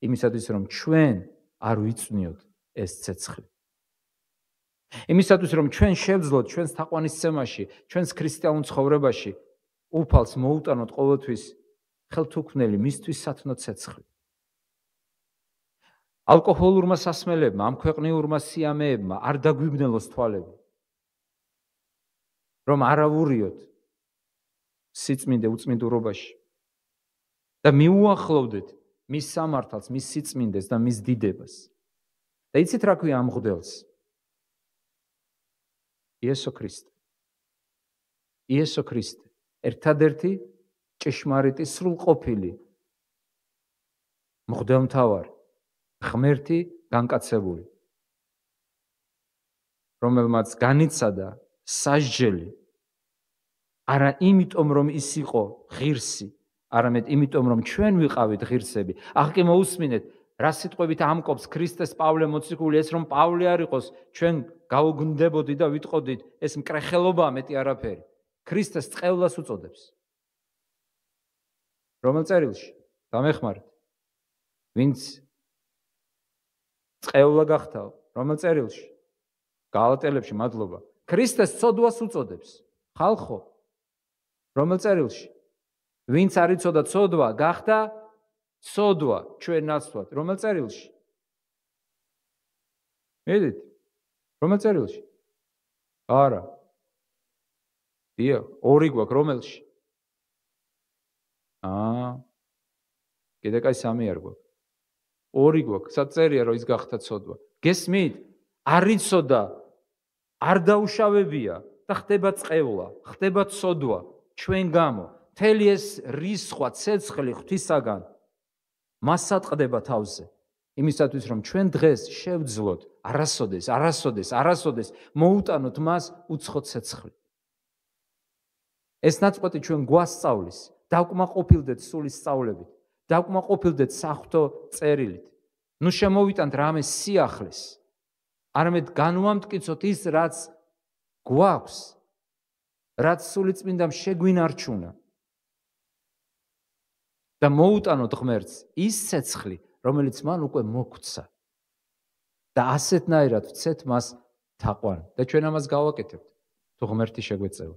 იმისათვის, რომ ჩვენ არ ვიწვნიოთ ეს ცეცხლი. იმისათვის რომ ჩვენ შევძლოთ ჩვენს თაყვანისცემაში, ჩვენს ქრისტიანულ ცხოვრებაში უფალს მოუტანოთ ყოველთვის ხელთუქმნელი მისთვის სათნო ცეცხლი. ალკოჰოლურმა სასმელებმა, ამ ქვეყნიურმა სიამეებმა არ დაგვიბნელოს თვალები. რომ არავურიოთ სიწმინდე უწმინდურობაში და მიუახლოვდეთ მის სამართალს, მის სიწმინდეს და მის დიდებას. და იცით რა ქვია ამ მღვდელს? იესო ქრისტე. იესო ქრისტე, ერთადერთი ჭეშმარიტი სრულყოფილი მღვდელმთავარი, ღმერთი განკაცებული, რომელმაც განიცადა სასჯელი არა იმიტომ რომ ის იყო ღირსი, არამედ იმიტომ რომ ჩვენ ვიყავით ღირსები. ახლა მოусმინეთ, რა სიტყვებით ამკობს ქრისტეს პავლე მოციქული, ეს რომ პავლე არ იყოს, ჩვენ გაუგნდებოდი და ვიტყოდით, ეს მკრეხელობაა მეტი არაფერი. ქრისტეს წყევლას უწოდებს. რომელ წერილში? დამეხმარეთ. ვინც წყევლა გახთაო, რომელ წერილში? გალატელებში, მადლობა. ქრისტეს ცოდვას უწოდებს. ხალხო, რომელ წერილში? ვინც არ იცოდა ცოდვა, გახდა ცოდვა, ჩვენ ნაცვლად. რომელ წერილში? მედით? რომელ წერილში? არა. დიახ, ორი გვაქვს, რომელში? კიდე კაი სამი არ გვაქვს. ორი გვაქვს, საწერია რომ ის გახდა ცოდვა. გესმით? არ იცოდა, არ დაუშავებია და ხდება წყევლა, ხდება ცოდვა ჩვენ გამო. მთელი ეს რისხვა, ცეცხლი ღვთისაგან მასად ყდება თავზე. იმისათვის რომ ჩვენ დღეს შევძლოთ, არასოდეს მოუტანოთ მას უცხო ცეცხლი. ეს ნაწყვეტი ჩვენ გვასწავლის, დავკმაყოფილდეთ სული სწავლებით, დავკმაყოფილდეთ საღვთო წერილით. ნუ შემოვიტანთ რამე სიახლეს, არამედ განვამტკიცოთ ის, რაც გვაქვს, რაც სულიწმინდამ შეგვინარჩუნა. და მოუტანოთ ღმერთს ის ცეცხლი, რომელიც მან უკვე მოგვცა. და ასეთნაირად ვცეთ მას თაყვანი. და ჩვენ ამას გავაკეთებთ, თუ ღმერთი შეგვეწევა.